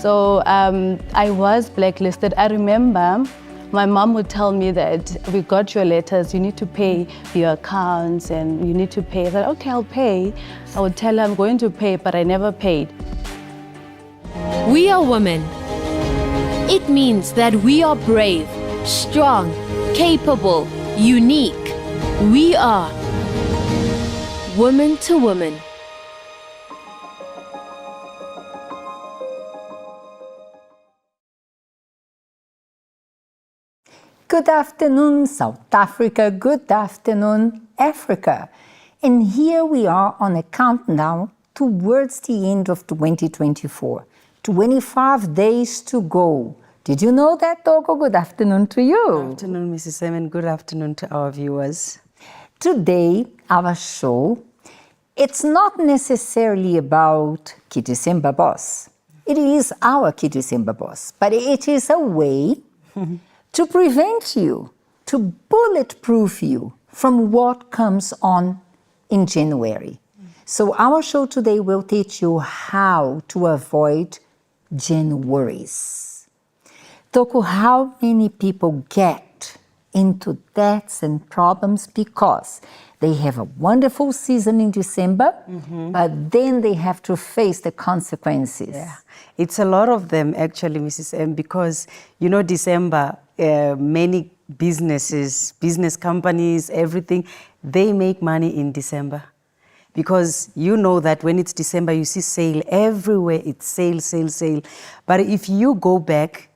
So I was blacklisted. I remember my mom would tell me that we got your letters, you need to pay your accounts and you need to pay. I said, okay, I'll pay. I would tell her I'm going to pay, but I never paid. We are women. It means that we are brave, strong, capable, unique. We are woman to woman. Good afternoon, South Africa. Good afternoon, Africa. And here we are on a countdown towards the end of 2024. 25 days to go. Did you know that, Togo? Good afternoon to you. Good afternoon, Mrs. Simon. Good afternoon to our viewers. Today, our show, it's not necessarily about Kidisimba Boss. It is our Kidisimba Boss, but it is a way to prevent you, to bulletproof you from what comes on in January. So our show today will teach you how to avoid Jan-worries. Toku, how many people get into debts and problems because they have a wonderful season in December, but then they have to face the consequences? Yeah, it's a lot of them actually, Mrs. M, because you know December, many businesses, business companies, everything, they make money in December. Because you know that when it's December, you see sale everywhere, it's sale, sale, sale. But if you go back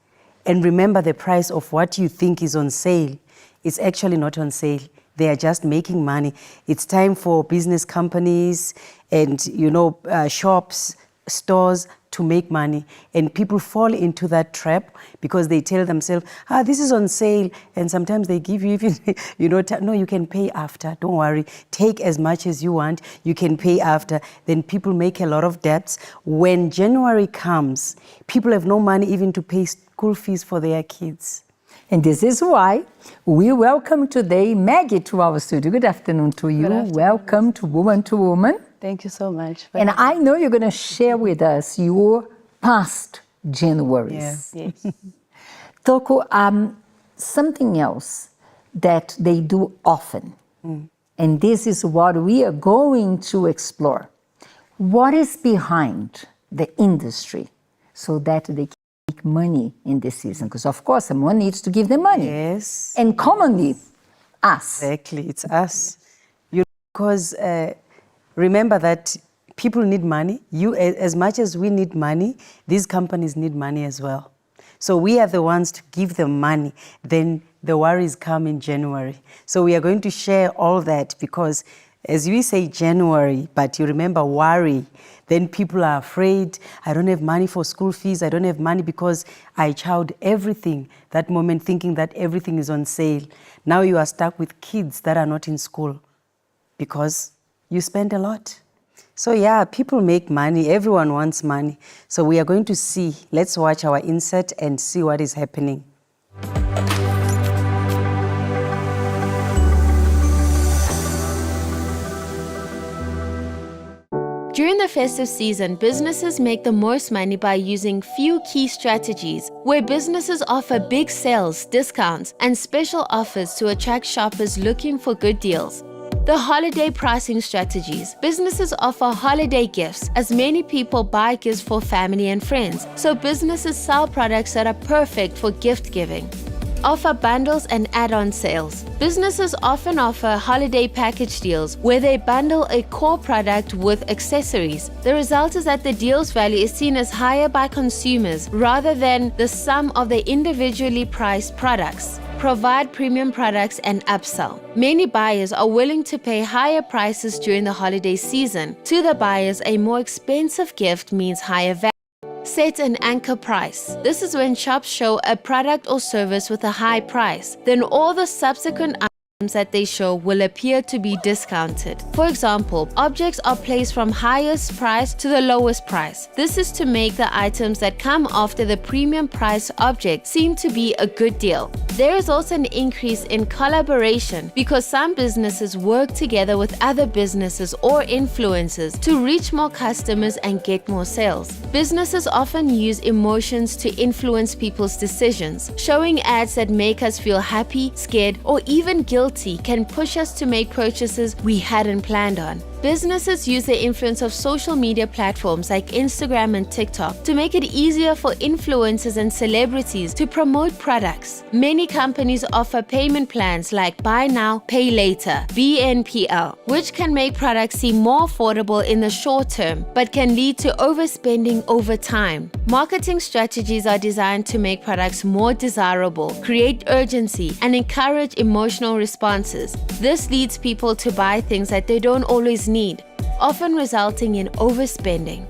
and remember the price of what you think is on sale, it's actually not on sale. They are just making money. It's time for business companies and, you know, shops, stores to make money. And people fall into that trap because they tell themselves, this is on sale. And sometimes they give you even, you know, no, you can pay after. Don't worry. Take as much as you want. You can pay after. Then people make a lot of debts. When January comes, people have no money even to pay school fees for their kids. And this is why we welcome today Maggie to our studio. Good afternoon to you. Welcome to Woman to Woman. Thank you so much. And I know you're going to share with us your past Jan-worries. Yes. Toku, something else that they do often, and this is what we are going to explore. What is behind the industry so that they can make money in this season? Because of course someone needs to give them money. Yes. And commonly, us. Exactly, it's us. Because remember that people need money. As much as we need money, these companies need money as well. So we are the ones to give them money. Then the worries come in January. So we are going to share all that because as we say January, but you remember worry, then people are afraid. I don't have money for school fees. I don't have money because I chowed everything that moment thinking that everything is on sale. Now you are stuck with kids that are not in school because you spend a lot. So yeah, people make money. Everyone wants money. So we are going to see. Let's watch our insert and see what is happening. During the festive season, businesses make the most money by using few key strategies, where businesses offer big sales, discounts, and special offers to attract shoppers looking for good deals. The holiday pricing strategies. Businesses offer holiday gifts as many people buy gifts for family and friends, so businesses sell products that are perfect for gift giving. Offer bundles and add-on sales. Businesses often offer holiday package deals where they bundle a core product with accessories. The result is that the deal's value is seen as higher by consumers rather than the sum of the individually priced products. Provide premium products and upsell. Many buyers are willing to pay higher prices during the holiday season. To the buyers, a more expensive gift means higher value. Set an anchor price. This is when shops show a product or service with a high price. Then all the subsequent items that they show will appear to be discounted. For example, objects are placed from highest price to the lowest price. This is to make the items that come after the premium price object seem to be a good deal. There is also an increase in collaboration because some businesses work together with other businesses or influencers to reach more customers and get more sales. Businesses often use emotions to influence people's decisions. Showing ads that make us feel happy, scared, or even guilty can push us to make purchases we hadn't planned on. Businesses use the influence of social media platforms like Instagram and TikTok to make it easier for influencers and celebrities to promote products. Many companies offer payment plans like Buy Now, Pay Later, BNPL, which can make products seem more affordable in the short term, but can lead to overspending over time. Marketing strategies are designed to make products more desirable, create urgency, and encourage emotional responses. This leads people to buy things that they don't always need, often resulting in overspending.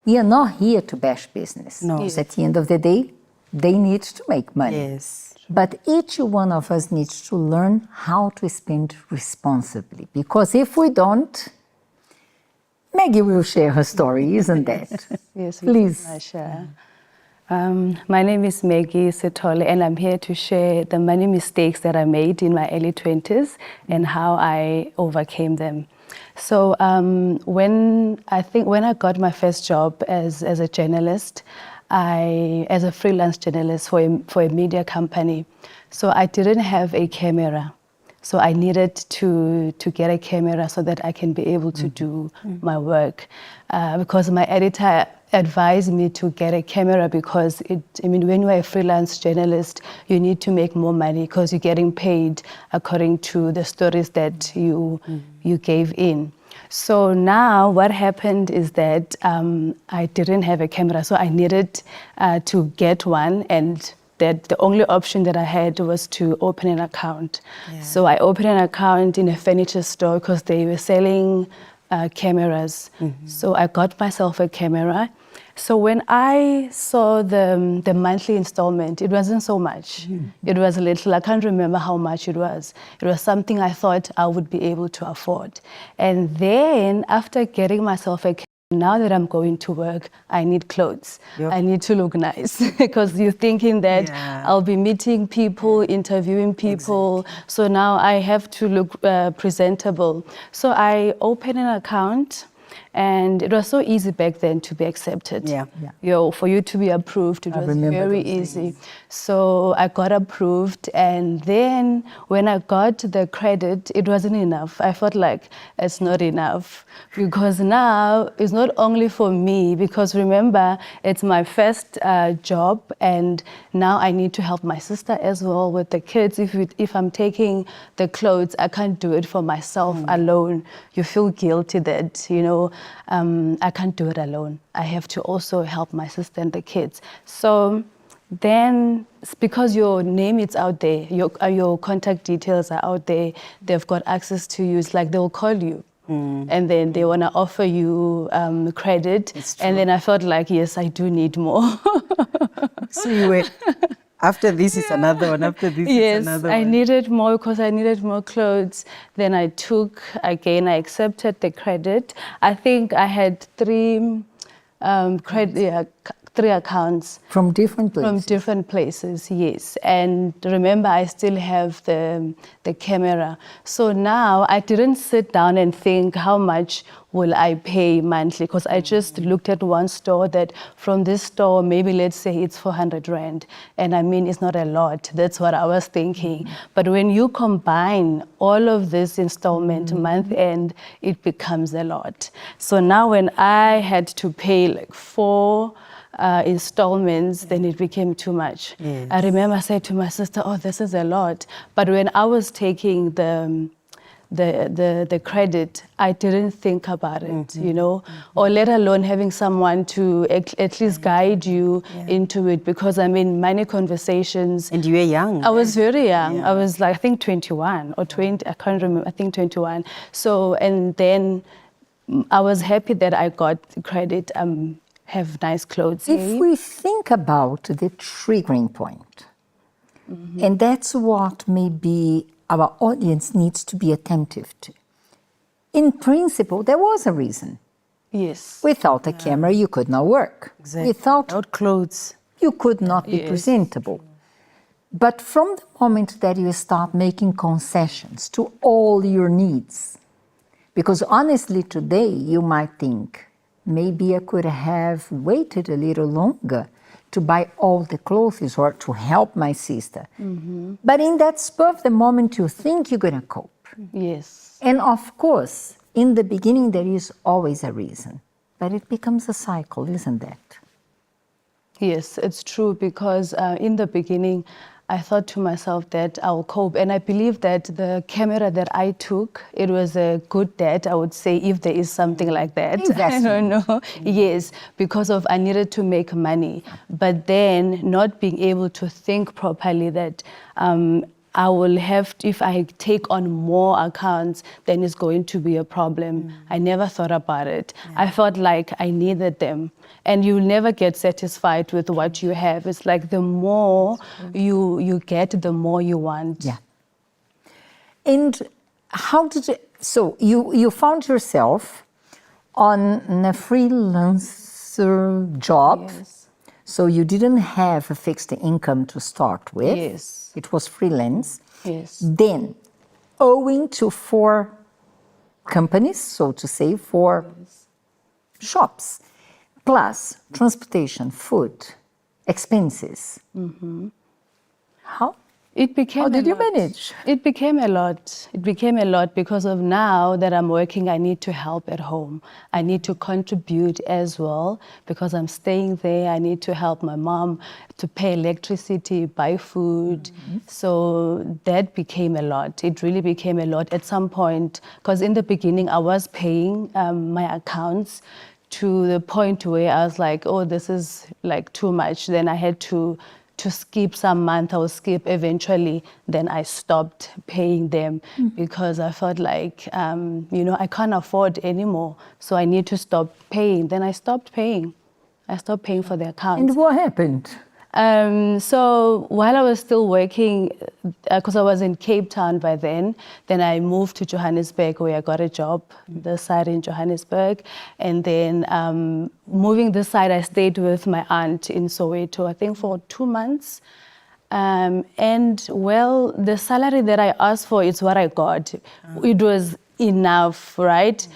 We are not here to bash business. No. Because at the end of the day, they need to make money. Yes. But each one of us needs to learn how to spend responsibly. Because if we don't, Maggie will share her story, isn't that? Yes, Please. Masha. My name is Maggie Sithole, and I'm here to share the many mistakes that I made in my early 20s and how I overcame them. So when I got my first job as a journalist, as a freelance journalist for a media company, so I didn't have a camera. So I needed to get a camera so that I can be able to do my work, because my editor advised me to get a camera because when you're a freelance journalist, you need to make more money because you're getting paid according to the stories that you gave in. So now what happened is that I didn't have a camera, so I needed to get one, and that the only option that I had was to open an account. Yeah. So I opened an account in a furniture store because they were selling cameras. So I got myself a camera. So when I saw the monthly installment, it wasn't so much. It was a little, I can't remember how much it was. It was something I thought I would be able to afford. And then after getting myself a camera, now that I'm going to work, I need clothes. Yep. I need to look nice because you're thinking that I'll be meeting people, interviewing people. Exactly. So now I have to look presentable. So I opened an account. And it was so easy back then to be accepted. For you to be approved, it was very easy. So I got approved, and then when I got the credit, it wasn't enough. I felt like it's not enough because now it's not only for me, because remember, it's my first job, and now I need to help my sister as well with the kids. If I'm taking the clothes, I can't do it for myself alone. You feel guilty that, I can't do it alone. I have to also help my sister and the kids. So then, because your name is out there, your contact details are out there, they've got access to you. It's like they'll call you. And then they want to offer you credit. And then I felt like, yes, I do need more. So you were, after this is another one, after this is another one. Yes, I needed more because I needed more clothes. Then I accepted the credit. I think I had three 3 accounts. From different places. From different places, yes. And remember, I still have the camera. So now I didn't sit down and think how much will I pay monthly, because I just looked at one store that from this store, maybe let's say it's 400 Rand. And I mean, it's not a lot. That's what I was thinking. But when you combine all of this installment month end, it becomes a lot. So now when I had to pay like 4 installments, then it became too much. Yes. I remember I said to my sister, oh, this is a lot. But when I was taking the credit, I didn't think about it, you know, or let alone having someone to at least guide you into it, because I mean, money conversations. And you were young. I was very young. I was like, I think 21 or 20, I can't remember, I think 21. So, and then I was happy that I got credit, have nice clothes. If we think about the triggering point, and that's what maybe our audience needs to be attentive to. In principle, there was a reason. Yes. Without a camera, you could not work. Exactly. Without clothes. you could not be presentable. But from the moment that you start making concessions to all your needs, because honestly today you might think, maybe I could have waited a little longer to buy all the clothes or to help my sister. But in that spur of the moment, you think you're going to cope. Yes. And of course, in the beginning, there is always a reason. But it becomes a cycle, isn't that? Yes, it's true, because in the beginning, I thought to myself that I'll cope. And I believe that the camera that I took, it was a good debt, I would say, if there is something like that. I don't know. Yes, because of I needed to make money. But then not being able to think properly that I will have to, if I take on more accounts, then it's going to be a problem. I never thought about it. I felt like I needed them. And you'll never get satisfied with what you have. It's like the more you get, the more you want. Yeah. And how did you, so you found yourself on a freelancer job. Yes. So you didn't have a fixed income to start with. Yes. It was freelance. Yes. Then, owing to 4 companies, so to say, 4 shops, plus transportation, food, expenses. How It became How did a you lot. manage? It became a lot. It became a lot because of now that I'm working, I need to help at home. I need to contribute as well because I'm staying there. I need to help my mom to pay electricity, buy food. So that became a lot. It really became a lot at some point, because in the beginning I was paying my accounts to the point where I was like, oh, this is like too much. Then I had to skip some month, I will skip eventually. Then I stopped paying them because I felt like, I can't afford anymore. So I need to stop paying. Then I stopped paying. I stopped paying for the accounts. And what happened? So while I was still working, because I was in Cape Town by then I moved to Johannesburg where I got a job, this side in Johannesburg. And then moving this side, I stayed with my aunt in Soweto, I think for 2 months. And well, the salary that I asked for is what I got. It was enough, right?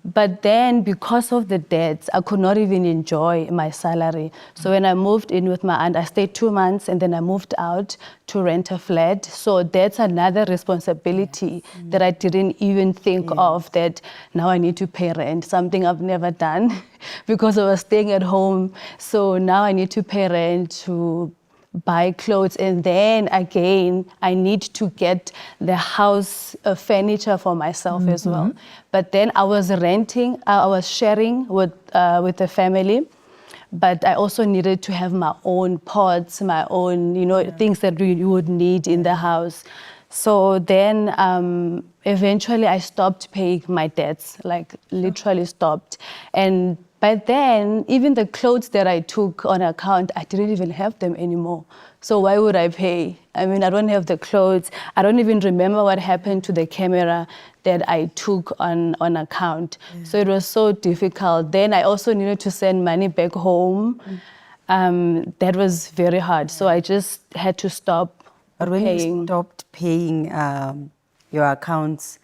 But then because of the debts, I could not even enjoy my salary. So when I moved in with my aunt, I stayed 2 months and then I moved out to rent a flat. So that's another responsibility that I didn't even think of, that now I need to pay rent, something I've never done because I was staying at home. So now I need to pay rent, to buy clothes, and then again I need to get the house furniture for myself as well. But then I was renting, I was sharing with the family, but I also needed to have my own pots, my own things that you would need in the house. So then eventually I stopped paying my debts, like literally stopped. And but then, even the clothes that I took on account, I didn't even have them anymore. So why would I pay? I mean, I don't have the clothes. I don't even remember what happened to the camera that I took on account. So it was so difficult. Then I also needed to send money back home. that was very hard. So I just had to stop But when you paying. stopped paying your accounts,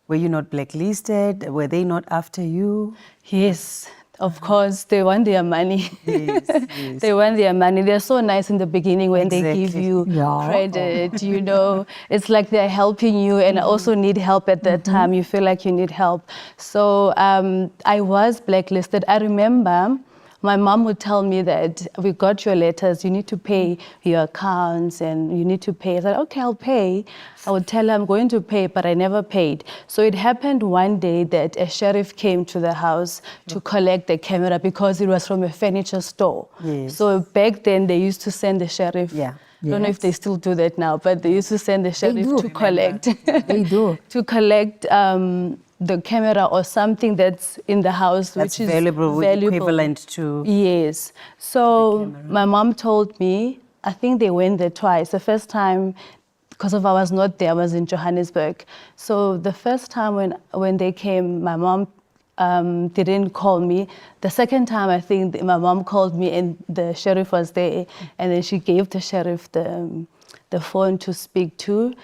were you not blacklisted? Were they not after you? Yes, of course, they want their money. Yes, yes. They want their money. They're so nice in the beginning when they give Exactly. you Yeah. credit, you know. It's like they're helping you, and I also need help at that time. You feel like you need help. So I was blacklisted. I remember my mom would tell me that we got your letters, you need to pay your accounts and you need to pay. I said, okay, I'll pay. I would tell her I'm going to pay, but I never paid. So it happened one day that a sheriff came to the house to collect the camera because it was from a furniture store. Yes. So back then they used to send the sheriff. Yeah. I don't know if they still do that now, but they used to send the sheriff do. to collect. They do. To collect the camera or something that's in the house, That's which is valuable, equivalent to... Yes. So my mom told me, I think they went there twice. The first time, because of I was not there, I was in Johannesburg. So the first time when they came, my mom didn't call me. The second time, I think my mom called me and the sheriff was there. And then she gave the sheriff the phone to speak to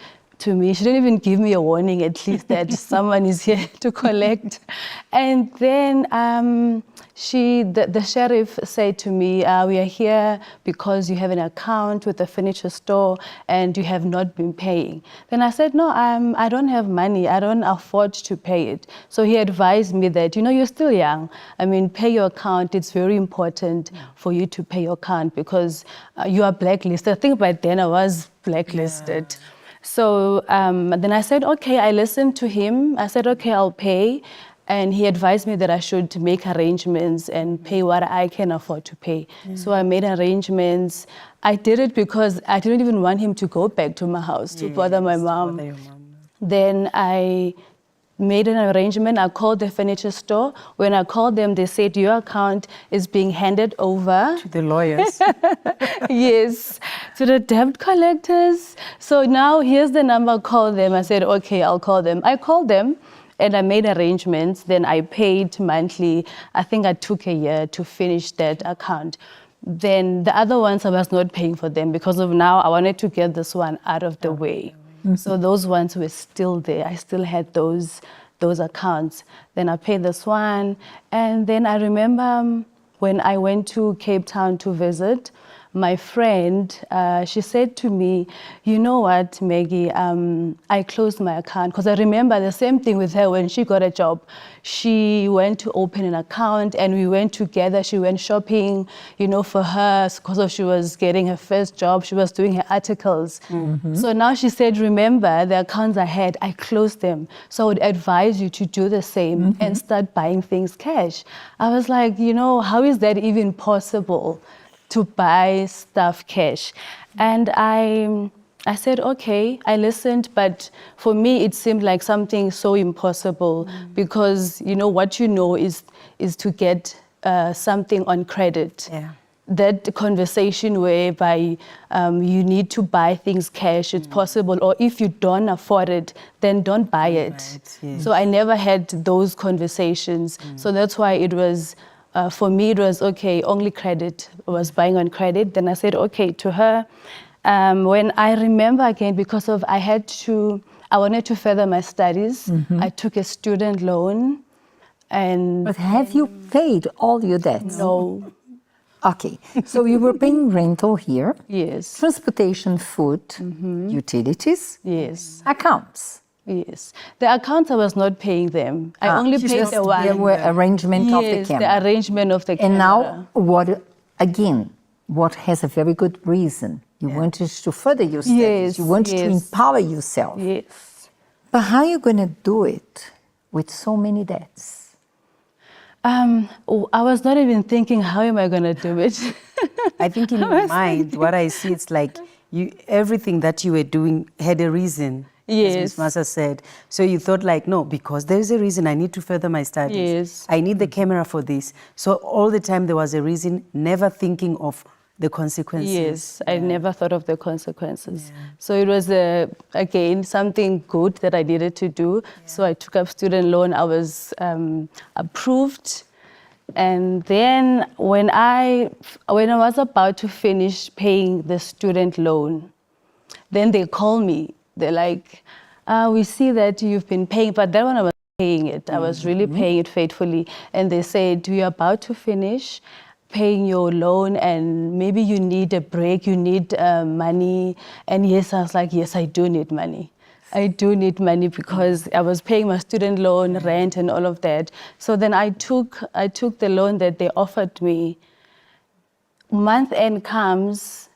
me. She didn't even give me a warning, at least that someone is here to collect. And then the sheriff said to me, we are here because you have an account with the furniture store and you have not been paying. Then I said, no, I don't have money. I don't afford to pay it. So he advised me that, you know, you're still young. I mean, pay your account. It's very important for you to pay your account because you are blacklisted. I think by then I was blacklisted. Yeah. So then I said, okay, I listened to him. I said, okay, I'll pay. And he advised me that I should make arrangements and pay what I can afford to pay. So I made arrangements. I did it because I didn't even want him to go back to my house to bother my mom. Then I made an arrangement. I called the furniture store. When I called them, they said, your account is being handed over to the lawyers. Yes, to the debt collectors. So now here's the number, call them. I said, okay, I'll call them. I called them and I made arrangements. Then I paid monthly. I think I took a year to finish that account. Then the other ones I was not paying for them because of now I wanted to get this one out of the way. So those ones were still there. I still had those accounts. Then I paid this one. And then I remember when I went to Cape Town to visit, my friend, she said to me, you know what, Maggie, I closed my account. Because I remember the same thing with her when she got a job. She went to open an account and we went together. She went shopping, you know, for her because she was getting her first job. She was doing her articles. So now she said, remember the accounts I had, I closed them. So I would advise you to do the same and start buying things cash. I was like, you know, how is that even possible? To buy stuff cash. And I said, okay, I listened, but for me, it seemed like something so impossible because, you know, what you know is to get something on credit. Yeah. That conversation whereby you need to buy things cash, it's possible, or if you don't afford it, then don't buy it. Right, yes. So I never had those conversations. So that's why it was, for me, it was, okay, only credit. I was buying on credit. Then I said, okay, to her. When I remember again, because of I wanted to further my studies, I took a student loan. But have you paid all your debts? No. Okay, so you were paying rental here. Yes. Transportation, food, utilities. Yes. Accounts. Yes. The accounts, I was not paying them. I only paid the one. There were arrangement of the Yes, camera. the arrangement of the camera. And now, what has a very good reason. You wanted to further your studies. Yes, You wanted to yes. empower yourself. Yes. But how are you going to do it with so many debts? I was not even thinking, how am I going to do it? I think in your mind, what I see, it's like everything that you were doing had a reason. Yes. As Ms. Masa said. So you thought like, no, because there is a reason I need to further my studies. Yes. I need the camera for this. So all the time there was a reason, never thinking of the consequences. Yes, I never thought of the consequences. So it was, again, something good that I needed to do. So I took up student loan. I was approved. And then when I was about to finish paying the student loan, then they call me. They're like, we see that you've been paying, but that one I was paying it. I was really paying it faithfully. And they said, we're about to finish paying your loan and maybe you need a break, you need money. And yes, I was like, yes, I do need money. I do need money because I was paying my student loan, rent, and all of that. So then I took the loan that they offered me. Month end comes,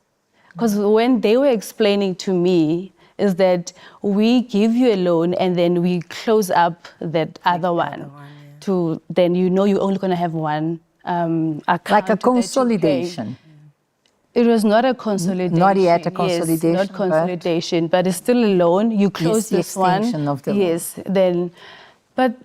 because when they were explaining to me, is that we give you a loan and then we close up that other one. To then you're only going to have one account. Like a consolidation. It was not a consolidation. Not yet a consolidation. Yes, not consolidation, but it's still a loan. You close this one. Extension of the yes, loan. Then, but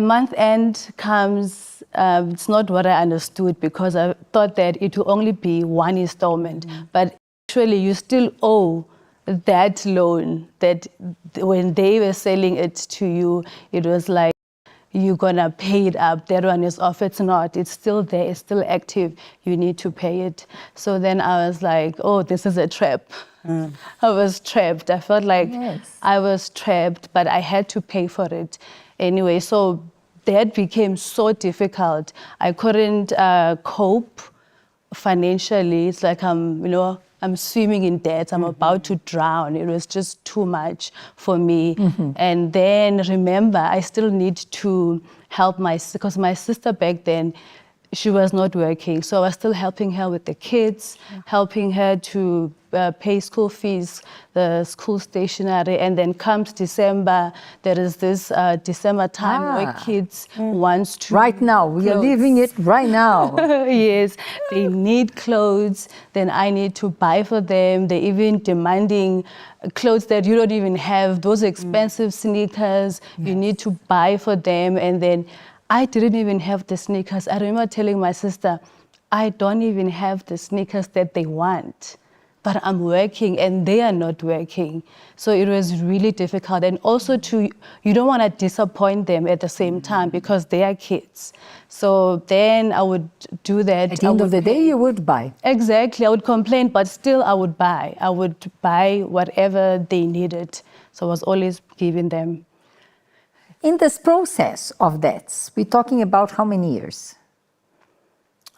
month end comes. It's not what I understood because I thought that it will only be one installment, but actually you still owe that loan. That when they were selling it to you, it was like, you're gonna pay it up, that one is off. It's not, it's still there, it's still active, you need to pay it. So then I was like, oh, this is a trap. I was trapped. I felt like I was trapped, but I had to pay for it anyway. So that became so difficult. I couldn't cope financially. It's like I'm swimming in debt. I'm about to drown. It was just too much for me. And then remember, I still need to help because my sister back then, she was not working. So I was still helping her with the kids, helping her to pay school fees, the school stationery. And then comes December, there is this December time where kids wants to... Right now, we are living it right now. Yes, they need clothes, then I need to buy for them. They're even demanding clothes that you don't even have, those expensive sneakers, you need to buy for them. And then I didn't even have the sneakers. I remember telling my sister, I don't even have the sneakers that they want, but I'm working and they are not working. So it was really difficult. And also you don't want to disappoint them at the same time because they are kids. So then I would do that. At the end of the day, you would buy. Exactly, I would complain, but still I would buy. I would buy whatever they needed. So I was always giving them. In this process of debts, we're talking about how many years?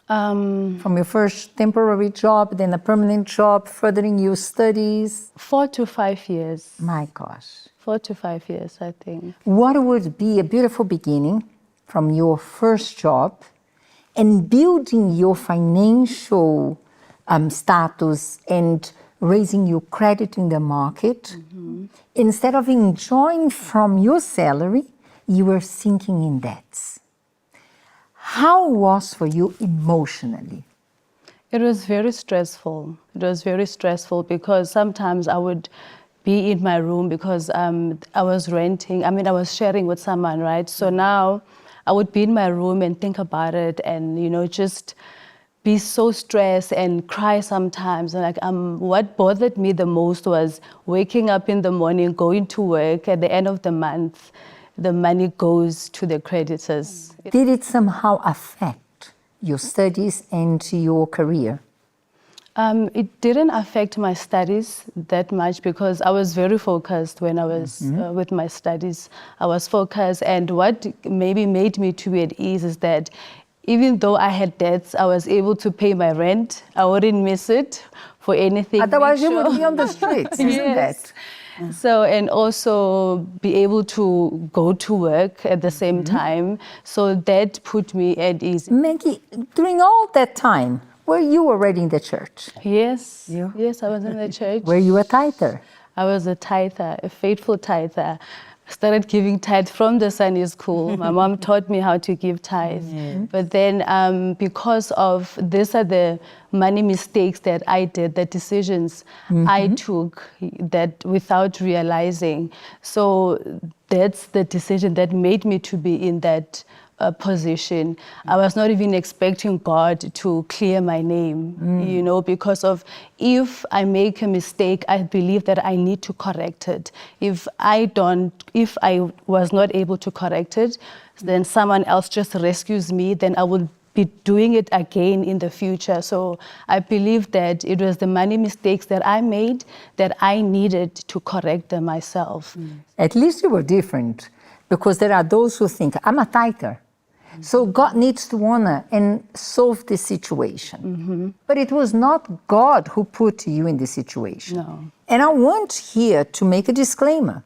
From your first temporary job, then a permanent job, furthering your studies? 4 to 5 years. My gosh. 4 to 5 years, I think. What would be a beautiful beginning from your first job and building your financial status and raising your credit in the market? Instead of enjoying from your salary, you were sinking in debts. How was for you emotionally? It was very stressful. It was very stressful because sometimes I would be in my room because I was renting. I mean, I was sharing with someone, right? So now I would be in my room and think about it and, just be so stressed and cry sometimes. And what bothered me the most was waking up in the morning, going to work. At the end of the month, the money goes to the creditors. Did it somehow affect your studies and your career? It didn't affect my studies that much because I was very focused when I was with my studies. I was focused, and what maybe made me to be at ease is that even though I had debts, I was able to pay my rent. I wouldn't miss it for anything. Otherwise, you would be on the streets, isn't it? So, and also be able to go to work at the same time. So that put me at ease. Maggie, during all that time, were you already in the church? Yes. Yes, I was in the church. Were you a tither? I was a tither, a faithful tither. Started giving tithe from the Sunday school. My mom taught me how to give tithe. But then because of these are the money mistakes that I did, the decisions I took that without realizing. So that's the decision that made me to be in that position. I was not even expecting God to clear my name, because of if I make a mistake, I believe that I need to correct it. If I was not able to correct it, then someone else just rescues me, then I will be doing it again in the future. So I believe that it was the money mistakes that I made that I needed to correct them myself. At least you were different, because there are those who think, I'm a tither, so God needs to honor and solve this situation. But it was not God who put you in this situation. No. And I want here to make a disclaimer.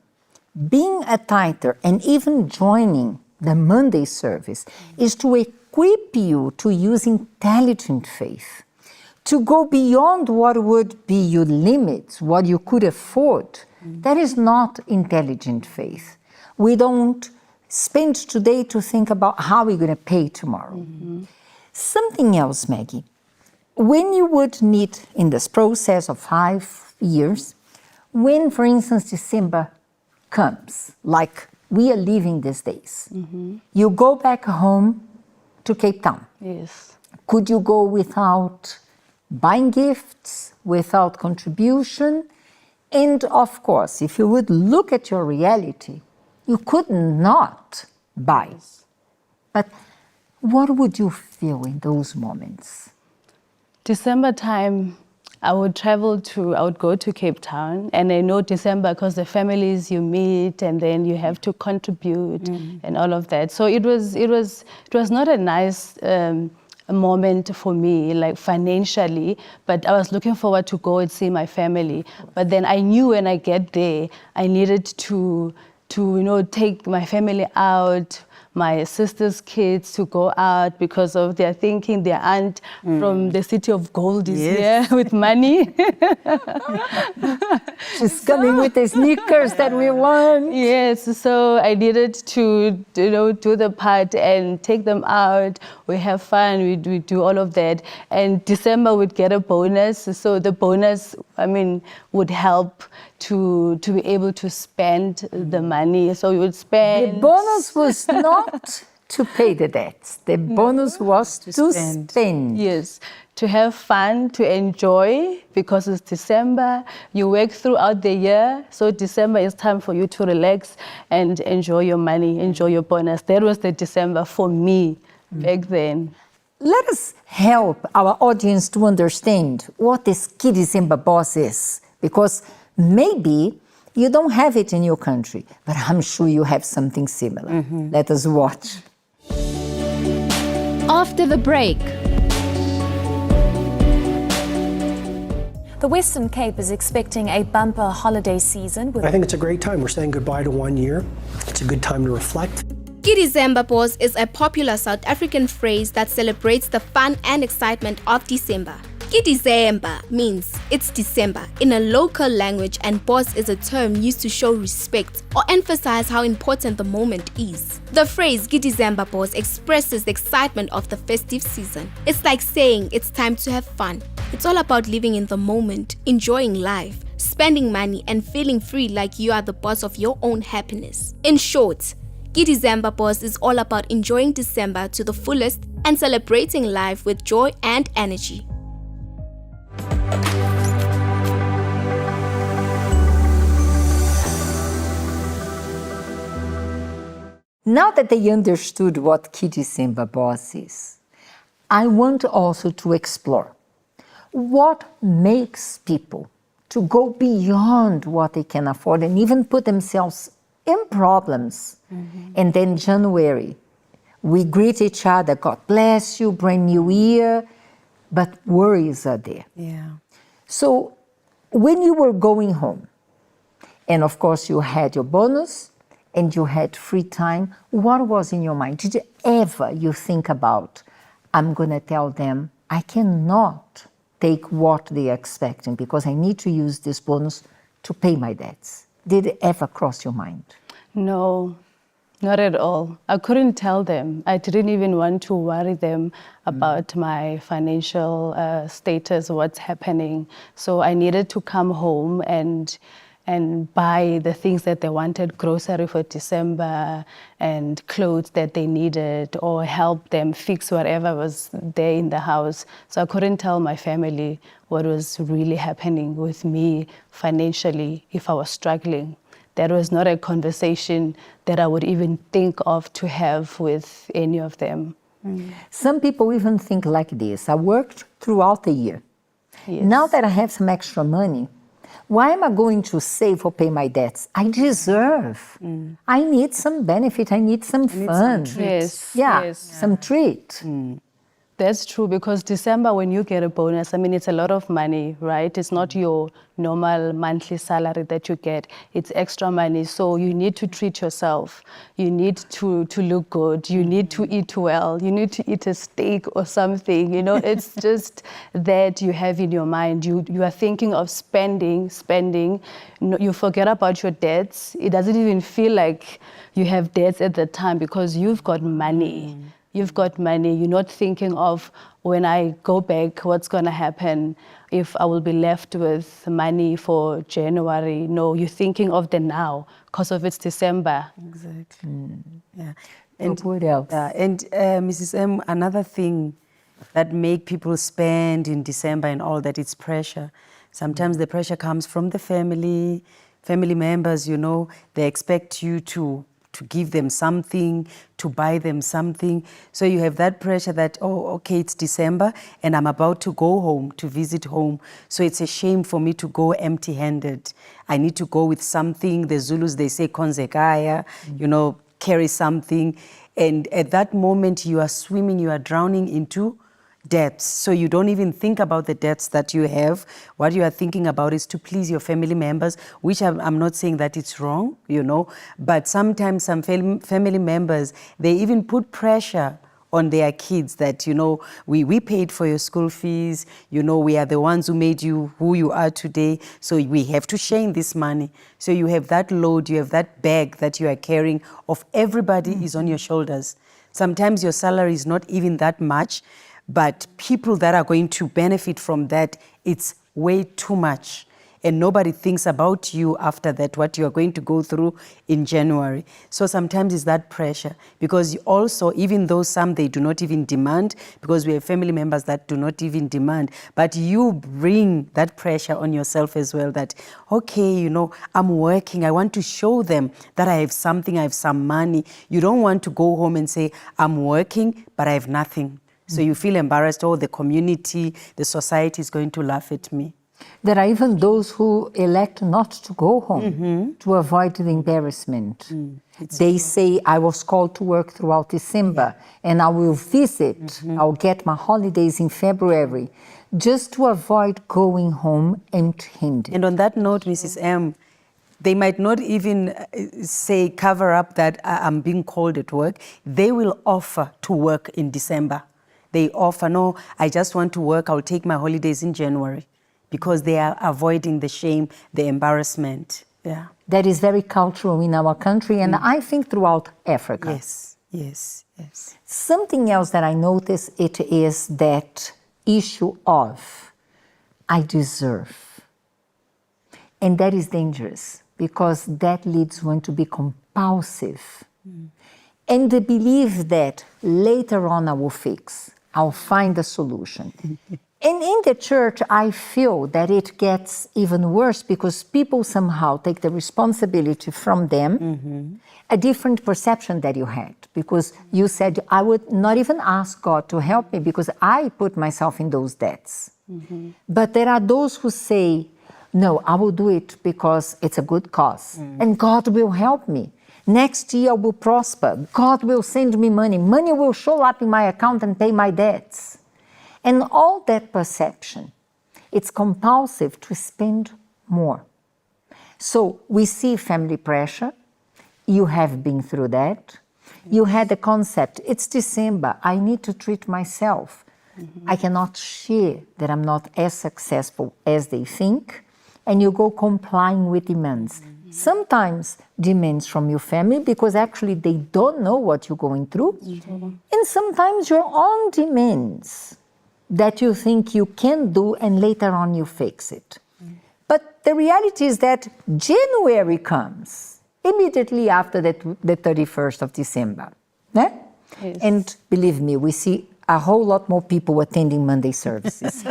Being a tither and even joining the Monday service is to equip you to use intelligent faith, to go beyond what would be your limits, what you could afford. That is not intelligent faith. We don't spend today to think about how we're going to pay tomorrow. Something else, Maggie. When you would need, in this process of 5 years, when, for instance, December comes, like we are living these days, you go back home to Cape Town. Yes. Could you go without buying gifts, without contribution? And of course, if you would look at your reality, you could not buy. But what would you feel in those moments? December time, I would go to Cape Town, and I know December because the families you meet, and then you have to contribute and all of that. So it was not a nice moment for me, like financially, but I was looking forward to go and see my family. But then I knew when I get there, I needed to take my family out, my sister's kids to go out, because of they're thinking their aunt from the city of gold is here with money. She's coming with the sneakers that we want. Yes, so I needed to do the part and take them out. We have fun, we do all of that. And December would get a bonus, so the bonus, would help to be able to spend the money. So you would spend. The bonus was not to pay the debts. The bonus was to spend. Yes, to have fun, to enjoy, because it's December. You work throughout the year, so December is time for you to relax and enjoy your money, enjoy your bonus. That was the December for me back then. Let us help our audience to understand what this Key December boss is, because maybe you don't have it in your country, but I'm sure you have something similar. Let us watch. After the break. The Western Cape is expecting a bumper holiday season. I think it's a great time. We're saying goodbye to 1 year. It's a good time to reflect. December Boss is a popular South African phrase that celebrates the fun and excitement of December. December means it's December in a local language, and boss is a term used to show respect or emphasize how important the moment is. The phrase December Boss expresses the excitement of the festive season. It's like saying it's time to have fun. It's all about living in the moment, enjoying life, spending money, and feeling free, like you are the boss of your own happiness. In short, December Boss is all about enjoying December to the fullest and celebrating life with joy and energy. Now that they understood what Key December Boss is, I want also to explore what makes people to go beyond what they can afford and even put themselves in problems. And then January, we greet each other, God bless you, brand new year, but worries are there. Yeah. So when you were going home, and of course you had your bonus and you had free time, what was in your mind? Did you ever think about, I'm going to tell them I cannot take what they are expecting because I need to use this bonus to pay my debts? Did it ever cross your mind? No, not at all. I couldn't tell them. I didn't even want to worry them about my financial status, what's happening. So I needed to come home and buy the things that they wanted, grocery for December and clothes that they needed, or help them fix whatever was there in the house. So I couldn't tell my family what was really happening with me financially if I was struggling. That was not a conversation that I would even think of to have with any of them. Some people even think like this: I worked throughout the year. Yes. Now that I have some extra money, why am I going to save or pay my debts? I deserve. I need some benefit. I need some fun. Yes. Yeah, Yes. some treat. That's true, because December, when you get a bonus, I mean, it's a lot of money, right? It's not your normal monthly salary that you get. It's extra money. So you need to treat yourself. You need to look good. You need to eat well. You need to eat a steak or something. You know, it's just that you have in your mind. You are thinking of spending. No, you forget about your debts. It doesn't even feel like you have debts at the time because you've got money. You've got money. You're not thinking of, when I go back, what's going to happen if I will be left with money for January. No, you're thinking of the now because of it's December. Exactly. Yeah. And what else? And Mrs. M, another thing that make people spend in December and all that, it's pressure. Sometimes the pressure comes from the family members, you know, they expect you to give them something, to buy them something. So you have that pressure that, oh, okay, it's December and I'm about to go home, to visit home. So it's a shame for me to go empty-handed. I need to go with something. The Zulus, they say konzekaya, you know, carry something. And at that moment, you are swimming, you are drowning into debts. So you don't even think about the debts that you have. What you are thinking about is to please your family members, which I'm not saying that it's wrong, you know, but sometimes some family members, they even put pressure on their kids that, you know, we paid for your school fees, you know, we are the ones who made you who you are today, so we have to share in this money. So you have that load, you have that bag that you are carrying of everybody is on your shoulders. Sometimes your salary is not even that much, but people that are going to benefit from that, it's way too much. And nobody thinks about you after that, what you are going to go through in January. So sometimes it's that pressure, because you also, even though some they do not even demand, because we have family members that do not even demand, but you bring that pressure on yourself as well that, okay, you know, I'm working, I want to show them that I have something, I have some money. You don't want to go home and say, I'm working, but I have nothing. So you feel embarrassed, oh, the community, the society is going to laugh at me. There are even those who elect not to go home to avoid the embarrassment. They say, I was called to work throughout December and I will visit, I'll get my holidays in February, just to avoid going home empty-handed. And on that note, Mrs. M, they might not even say, cover up that I'm being called at work. They will offer to work in December. They offer, no, I just want to work, I'll take my holidays in January, because they are avoiding the shame, the embarrassment. Yeah. That is very cultural in our country, and I think throughout Africa. Yes, yes, yes. Something else that I notice, it is that issue of, I deserve. And that is dangerous, because that leads one to be compulsive. And the belief that later on I will fix, I'll find a solution. And in the church, I feel that it gets even worse because people somehow take the responsibility from them, a different perception that you had. Because you said, I would not even ask God to help me because I put myself in those debts. But there are those who say, no, I will do it because it's a good cause. And God will help me. Next year I will prosper. God will send me money. Money will show up in my account and pay my debts. And all that perception, it's compulsive to spend more. So we see family pressure. You have been through that. You had the concept, it's December, I need to treat myself. I cannot share that I'm not as successful as they think. And you go complying with demands. Sometimes demands from your family because actually they don't know what you're going through. And sometimes your own demands that you think you can do and later on you fix it. But the reality is that January comes immediately after the 31st of December. Eh? Yes. And believe me, we see a whole lot more people attending Monday services.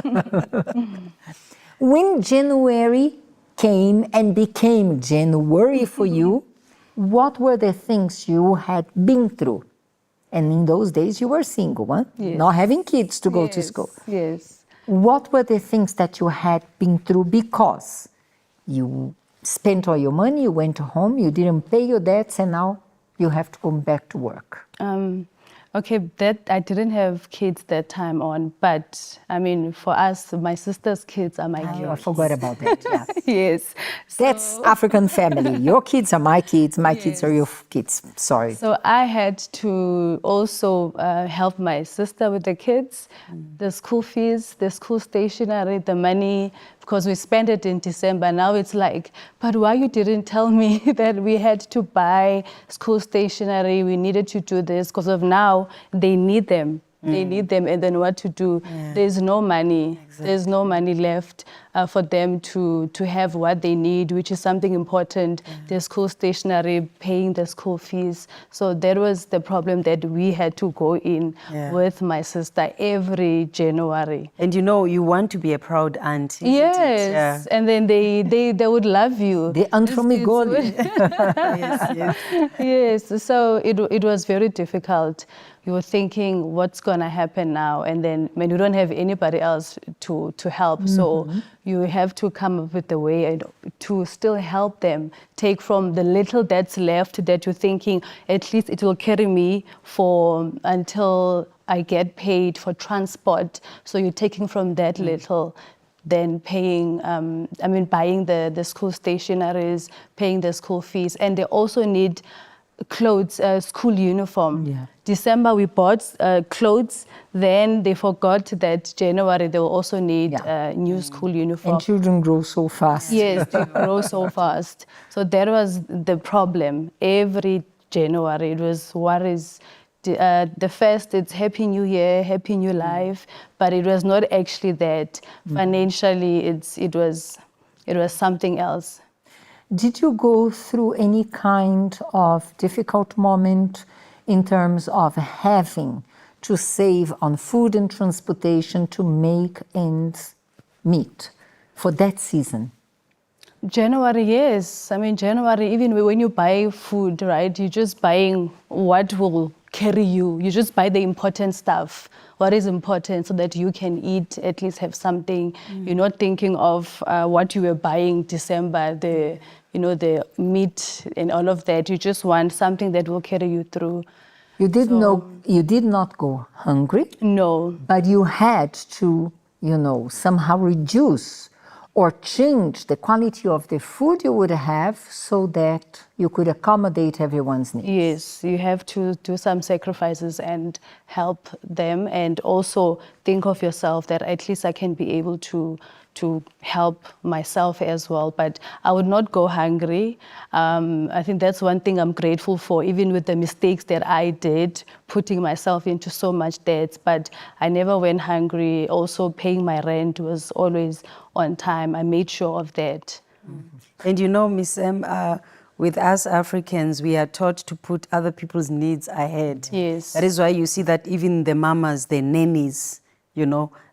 When January came and became Jan-U-Worry for you, what were the things you had been through? And in those days, you were single, huh? Yes. Not having kids to go to Yes, school. Yes. What were the things that you had been through because you spent all your money, you went home, you didn't pay your debts, and now you have to go back to work? Okay, that I didn't have kids that time on, but I mean, for us, my sister's kids are my I kids. forgot about that, yeah. Yes. That's African family. Your kids are my kids kids are your kids. Sorry. So I had to also help my sister with the kids, the school fees, the school stationery, the money, because we spent it in December. Now it's like, but why you didn't tell me that we had to buy school stationery, we needed to do this, because of now they need them. They need them, and then what to do? There's no money. There's no money left for them to have what they need, which is something important. The school stationery, paying the school fees. So that was the problem that we had to go in with my sister every January. And you know, you want to be a proud aunt, isn't Yes, it? Yeah. and then they would love you. The aunt from These kids Igoli. Yes, yes. Yes, so it was very difficult. You were thinking, what's gonna happen now? And then when you don't have anybody else to help, so you have to come up with a way to still help them. Take from the little that's left that you're thinking, at least it will carry me until I get paid for transport. So you're taking from that little, then paying, buying the school stationaries, paying the school fees, and they also need clothes, school uniform. Yeah. December we bought clothes, then they forgot that January they will also need new school uniform. And children grow so fast. Yes, they grow so fast. So that was the problem. Every January it was worries. The first, it's Happy New Year, Happy New Life, but it was not actually that. Financially, it was something else. Did you go through any kind of difficult moment in terms of having to save on food and transportation to make ends meet for that season? January, yes. I mean, January, even when you buy food, right, you're just buying what will carry you. You just buy the important stuff, what is important, so that you can eat, at least have something. You're not thinking of what you were buying December, the meat and all of that. You just want something that will carry you through. You did not go hungry, No. but you had to, somehow reduce or change the quality of the food you would have so that you could accommodate everyone's needs. Yes, you have to do some sacrifices and help them, and also think of yourself that at least I can be able to help myself as well. But I would not go hungry. I think that's one thing I'm grateful for, even with the mistakes that I did, putting myself into so much debt. But I never went hungry. Also, paying my rent was always on time. I made sure of that. And you know, Miss M, with us Africans, we are taught to put other people's needs ahead. Yes. That is why you see that even the mamas, the nannies,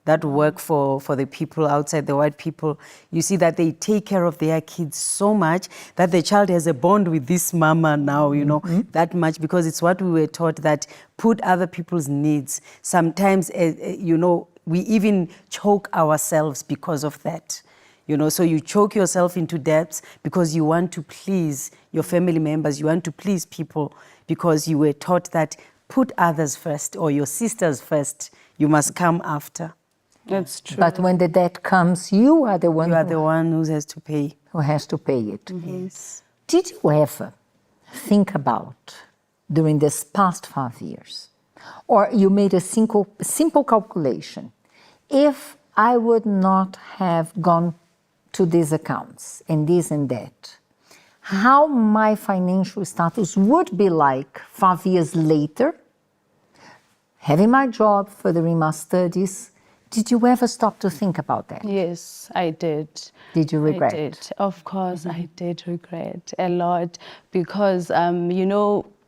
that work for the people outside, the white people, you see that they take care of their kids so much that the child has a bond with this mama now, that much, because it's what we were taught, that put other people's needs. Sometimes, we even choke ourselves because of that. So you choke yourself into debts because you want to please your family members, you want to please people, because you were taught that put others first, or your sisters first, you must come after. That's true. But when the debt comes, you are the one, who has to pay. who has to pay it. Yes. Did you ever think about, during this past 5 years, or you made a simple calculation, if I would not have gone to these accounts and this and that, how my financial status would be like 5 years later, having my job, furthering my studies? Did you ever stop to think about that? Yes, I did. Did you regret? I did. Of course, I did regret a lot, because,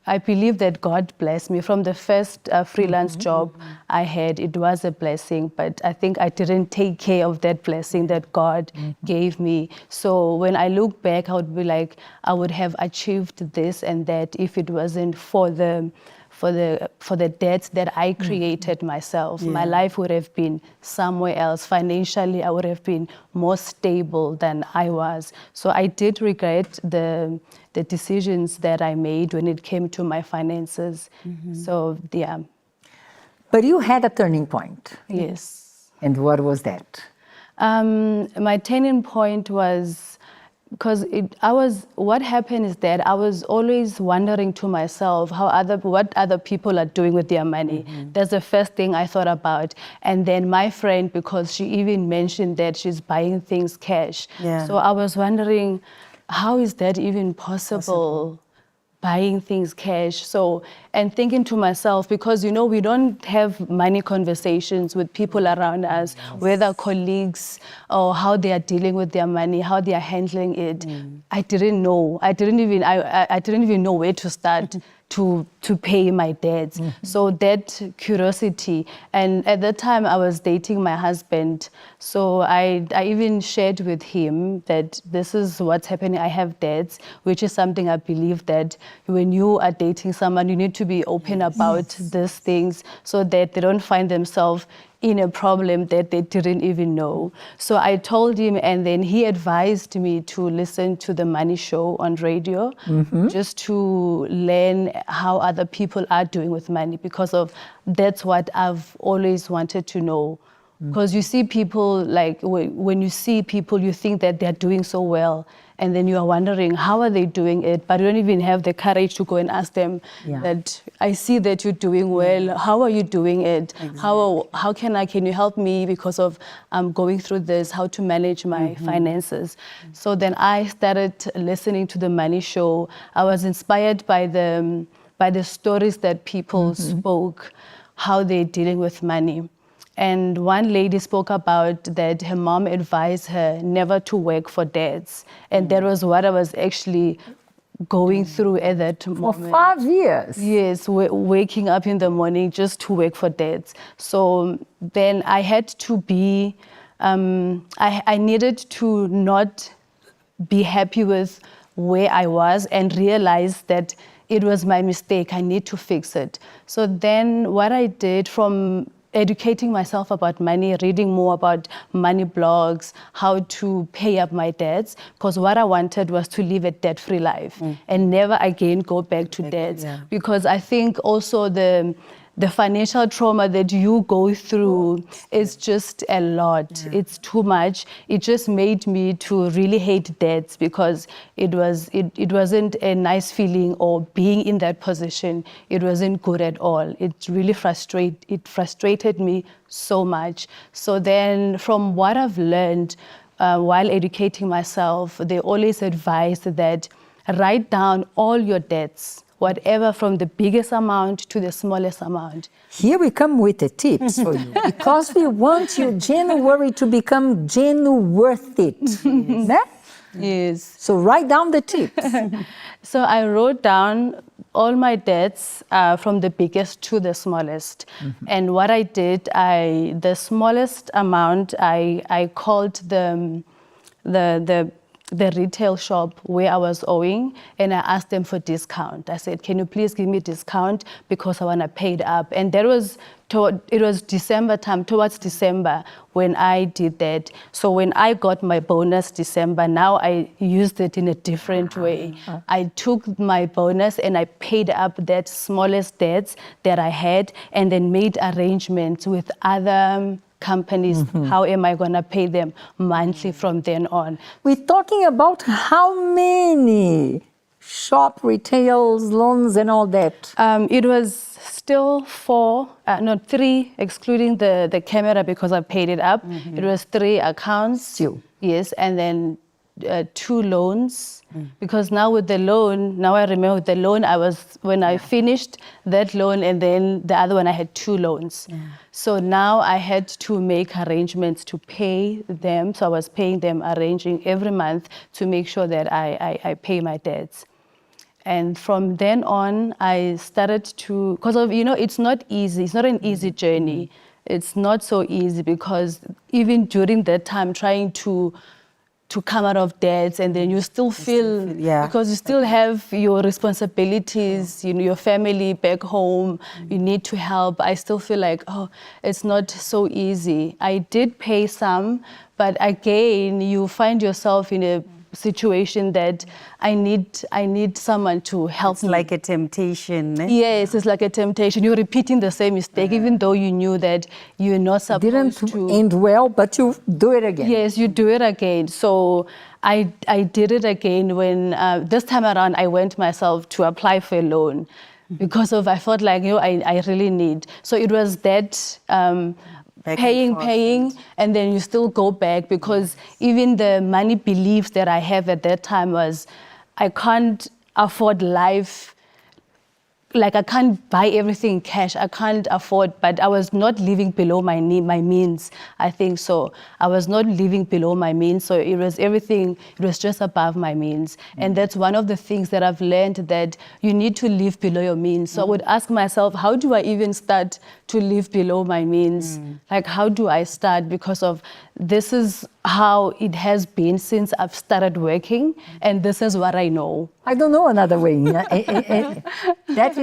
I believe that God blessed me. From the first freelance job I had, it was a blessing, but I think I didn't take care of that blessing that God gave me. So when I look back, I would be like, I would have achieved this and that if it wasn't for for the debts that I created myself. My life would have been somewhere else. Financially, I would have been more stable than I was. So I did regret the decisions that I made when it came to my finances. So yeah. But you had a turning point. Yes. And what was that? My turning point was because what happened is that I was always wondering to myself what other people are doing with their money. That's the first thing I thought about. And then my friend, because she even mentioned that she's buying things cash. Yeah. So I was wondering, how is that even possible? Buying things cash. So, and thinking to myself, because we don't have money conversations with people around us, whether colleagues or how they are dealing with their money, how they are handling it. I didn't know. I didn't even know where to start to pay my debts. So that curiosity, and at that time I was dating my husband. So I even shared with him that this is what's happening. I have debts, which is something I believe that when you are dating someone, you need to be open about these things so that they don't find themselves in a problem that they didn't even know. So I told him, and then he advised me to listen to the Money Show on radio, just to learn how other people are doing with money, because that's what I've always wanted to know. Because you see people, like when you see people, you think that they're doing so well, and then you are wondering, how are they doing it? But you don't even have the courage to go and ask them that, I see that you're doing well. How are you doing it? How can you help me, because I'm going through this, how to manage my finances? So then I started listening to the Money Show. I was inspired by the stories that people spoke, how they're dealing with money. And one lady spoke about that her mom advised her never to work for debts. And that was what I was actually going through at that moment. For 5 years? Yes, waking up in the morning just to work for debts. So then I had to be, I needed to not be happy with where I was and realize that it was my mistake. I need to fix it. So then what I did, from educating myself about money, reading more about money blogs, how to pay up my debts, because what I wanted was to live a debt-free life and never again go back to debts. Because I think also the financial trauma that you go through is just a lot. It's too much. It just made me to really hate debts, because it wasn't a nice feeling, or being in that position, it wasn't good at all. It really frustrated me so much. So then, from what I've learned while educating myself, they always advise that write down all your debts, whatever, from the biggest amount to the smallest amount. Here we come with the tips for you, because we want your Jan-U-Worry to become Jan-U-worth it. Yes. So write down the tips. So I wrote down all my debts from the biggest to the smallest. And what I did, the smallest amount, I called the retail shop where I was owing, and I asked them for discount. I said, can you please give me discount, because I want to pay it up. And that was it was December time, towards December, when I did that. So when I got my bonus December, now I used it in a different way. I took my bonus and I paid up that smallest debts that I had, and then made arrangements with other companies. How am I going to pay them monthly from then on? We're talking about how many shop, retails, loans, and all that? It was still 3, excluding the camera, because I paid it up. It was 3 accounts. Still. Yes, and then 2 loans. Because now with the loan, now I remember with the loan, when I finished that loan, and then the other one, I had 2 loans. So now I had to make arrangements to pay them. So I was paying them, arranging every month to make sure that I pay my debts. And from then on, I started to, because of, it's not easy. It's not an easy journey. It's not so easy, because even during that time, trying to to come out of debts, and then you still feel, because you still have your responsibilities, you know, your family back home, you need to help. I still feel like, oh, it's not so easy. I did pay some, but again, you find yourself in a situation that I need someone to help It's me. like a temptation. Eh? Yes, it's like a temptation. You're repeating the same mistake, even though you knew that you're not supposed Didn't to. end well, but you do it again. Yes, you do it again. So I did it again when this time around I went myself to apply for a loan because I felt like, you know, I really need. So it was that paying, and then you still go back, because even the money beliefs that I have at that time was I can't afford life. Like, I can't buy everything cash. I can't afford, but I was not living below my means, I think so. I was not living below my means, so it was everything, it was just above my means. And that's one of the things that I've learned, that you need to live below your means. So I would ask myself, how do I even start to live below my means? Like, how do I start? Because of this is how it has been since I've started working, and this is what I know. I don't know another way. That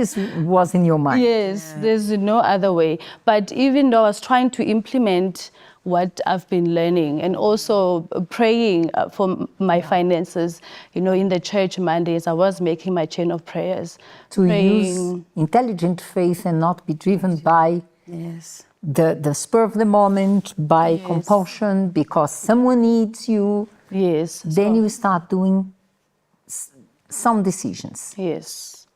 was in your mind. Yes, there's no other way. But even though I was trying to implement what I've been learning, and also praying for my finances, you know, in the church Mondays, I was making my chain of prayers. To use intelligent faith and not be driven by the spur of the moment, by compulsion, because someone needs you. Yes. Then you start doing some decisions. Yes.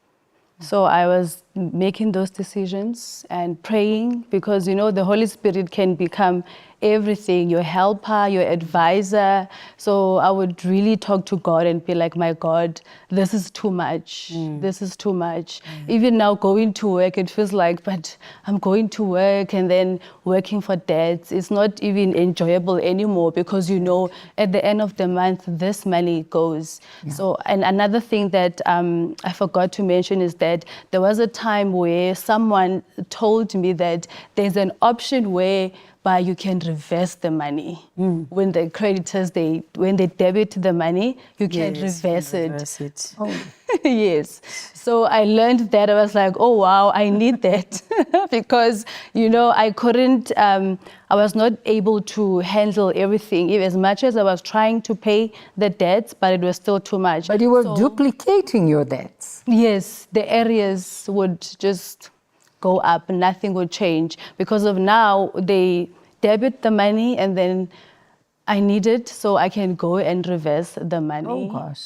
So I was making those decisions and praying, because, you know, the Holy Spirit can become everything, your helper, your advisor. So I would really talk to God and be like, my God, this is too much. This is too much. Even now going to work, it feels like, but I'm going to work and then working for debts. It's not even enjoyable anymore, because, you know, at the end of the month, this money goes. So, and another thing that I forgot to mention is that there was a time where someone told me that there's an option whereby you can reverse the money. When the creditors, when they debit the money, you can reverse it. Oh. Yes. So I learned that. I was like, oh, wow, I need that. Because, you know, I couldn't, I was not able to handle everything, as much as I was trying to pay the debts, but it was still too much. But you were duplicating your debts. Yes, the areas would just go up, nothing would change. Because of now, they debit the money, and then I need it so I can go and reverse the money. Oh, gosh.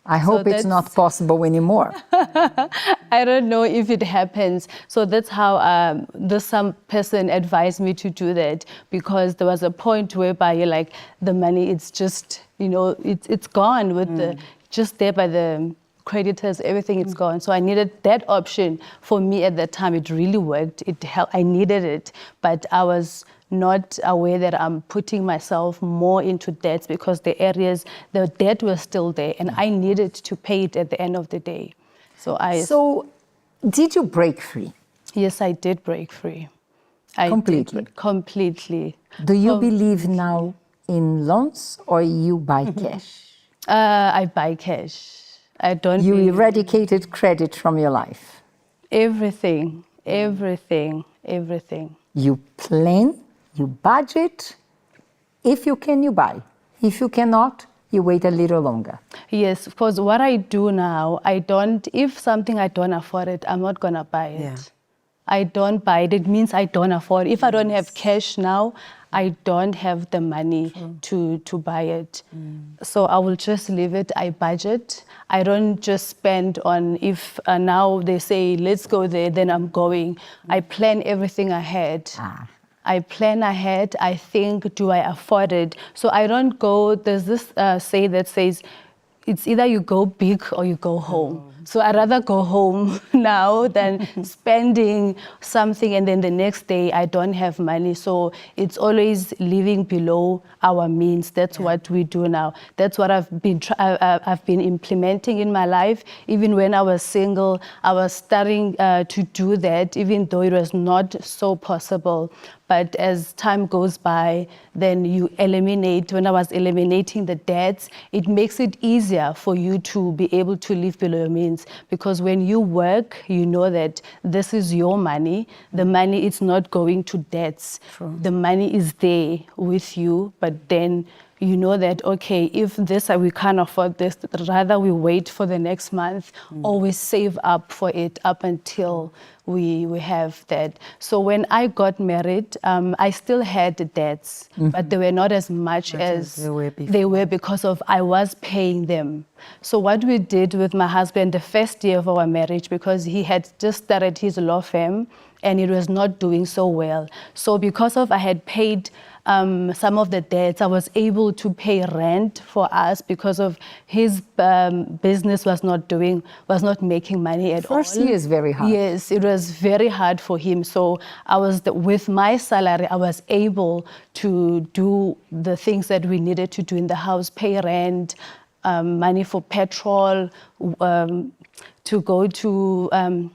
I hope it's not possible anymore. I don't know if it happens. So that's how some person advised me to do that, because there was a point whereby you're like, the money, it's just, you know, it's gone with the, just there by the creditors, everything is gone. So I needed that option. For me at that time, it really worked. It helped. I needed it, but I was not aware that I'm putting myself more into debts, because the debt was still there, and I needed to pay it at the end of the day. So did you break free? Yes, I did break free. Completely? Completely. Do you believe now in loans, or you buy cash? I buy cash. I don't. You eradicated credit from your life? Everything. You plan, you budget. If you can, you buy. If you cannot, you wait a little longer. Yes, because what I do now, if something I don't afford it, I'm not gonna buy it. Yeah. I don't buy it. It means I don't afford it. If I don't have cash now, I don't have the money to buy it. So I will just leave it. I budget. I don't just spend on, if now they say, let's go there, then I'm going. I plan everything ahead. I plan ahead. I think, do I afford it? So I don't go, there's this say that says, it's either you go big or you go home. So I'd rather go home now than spending something and then the next day I don't have money. So it's always living below our means. That's what we do now. That's what I've been implementing in my life. Even when I was single, I was starting to do that, even though it was not so possible. But as time goes by, then you eliminate, when I was eliminating the debts, it makes it easier for you to be able to live below your means. Because when you work, you know that this is your money. The money is not going to debts. The money is there with you, but then you know that, okay, if this, we can't afford this, rather we wait for the next month, or we save up for it up until we have that. So when I got married, I still had the debts, but they were not as much as they were because of I was paying them. So what we did with my husband the first year of our marriage, because he had just started his law firm and it was not doing so well. So because of I had paid some of the debts, I was able to pay rent for us because of his business was not making money at all. First year is very hard. Yes, it was very hard for him. So I was, with my salary, I was able to do the things that we needed to do in the house, pay rent, money for petrol, to go to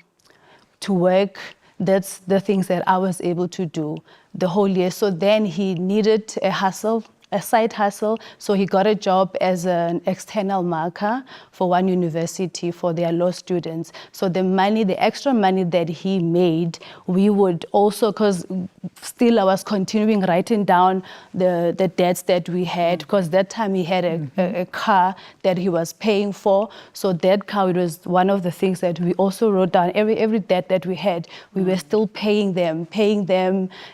work. That's the things that I was able to do the whole year. So then he needed a side hustle. So he got a job as an external marker for one university for their law students. So the money, the extra money that he made, we would also, because still I was continuing writing down the debts that we had, because that time he had a car that he was paying for. So that car, it was one of the things that we also wrote down. Every debt that we had, we were still paying them.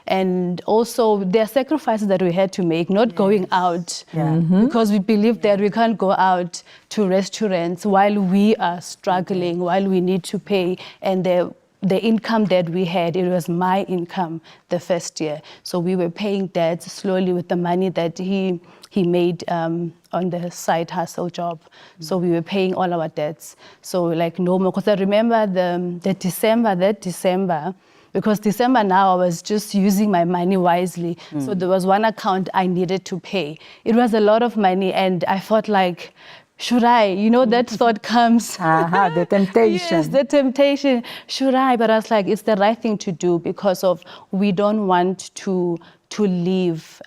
And also there are sacrifices that we had to make, not going out, because we believe that we can't go out to restaurants while we are struggling, while we need to pay. And the income that we had, it was my income the first year. So we were paying debts slowly with the money that he made on the side hustle job. So we were paying all our debts. So like no more, because I remember that December, because December now I was just using my money wisely. So there was one account I needed to pay. It was a lot of money and I felt like, should I? That thought comes. The temptation. Yes, the temptation. Should I? But I was like, it's the right thing to do because of we don't want to live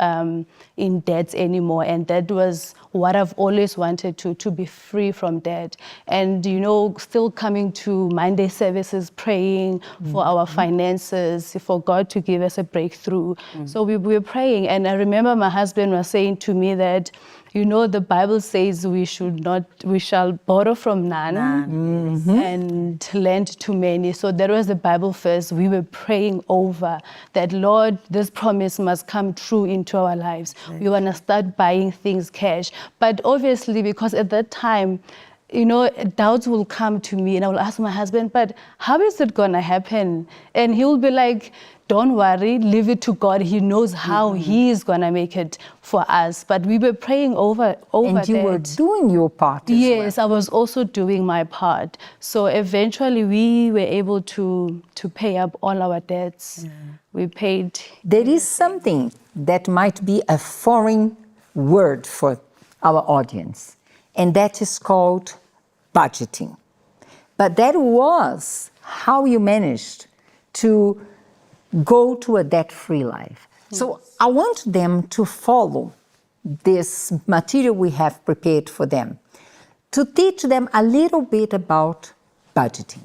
in debts anymore. And that was what I've always wanted to be free from debt. And, still coming to Monday services, praying for our finances, for God to give us a breakthrough. So we were praying. And I remember my husband was saying to me that, the Bible says we shall borrow from none and lend to many. So that was the Bible verse we were praying over, that Lord, this promise must come true into our lives. Right. We want to start buying things cash. But obviously, because at that time, doubts will come to me and I will ask my husband, but how is it going to happen? And he will be like, don't worry, leave it to God. He knows how he is going to make it for us. But we were praying over and that. And you were doing your part as Yes, well. I was also doing my part. So eventually we were able to pay up all our debts. Yeah. We paid. There is something that might be a foreign word for our audience, and that is called budgeting. But that was how you managed to go to a debt-free life. Yes. So I want them to follow this material we have prepared for them, to teach them a little bit about budgeting.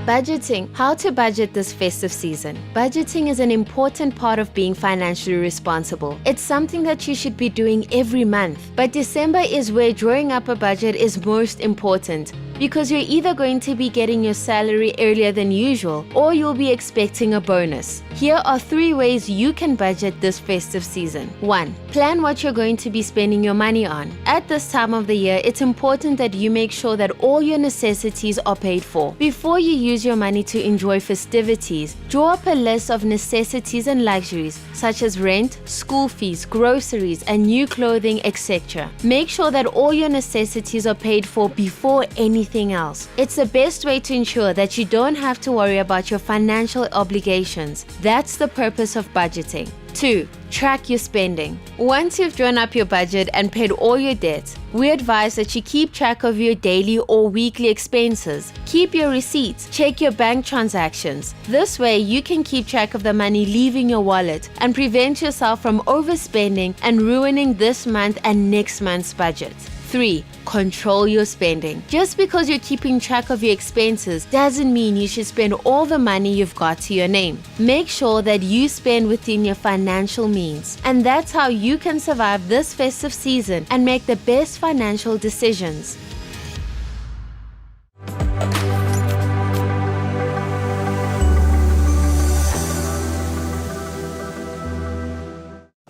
Budgeting. How to budget this festive season. Budgeting is an important part of being financially responsible. It's something that you should be doing every month. But December is where drawing up a budget is most important, because you're either going to be getting your salary earlier than usual or you'll be expecting a bonus. Here are 3 ways you can budget this festive season. 1. Plan what you're going to be spending your money on. At this time of the year, it's important that you make sure that all your necessities are paid for. Before you use your money to enjoy festivities, draw up a list of necessities and luxuries such as rent, school fees, groceries, and new clothing, etc. Make sure that all your necessities are paid for before anything anything else. It's the best way to ensure that you don't have to worry about your financial obligations. That's the purpose of budgeting. 2. Track your spending. Once you've drawn up your budget and paid all your debts, we advise that you keep track of your daily or weekly expenses. Keep your receipts, check your bank transactions. This way you can keep track of the money leaving your wallet and prevent yourself from overspending and ruining this month and next month's budget. 3. Control your spending. Just because you're keeping track of your expenses doesn't mean you should spend all the money you've got to your name. Make sure that you spend within your financial means. And that's how you can survive this festive season and make the best financial decisions.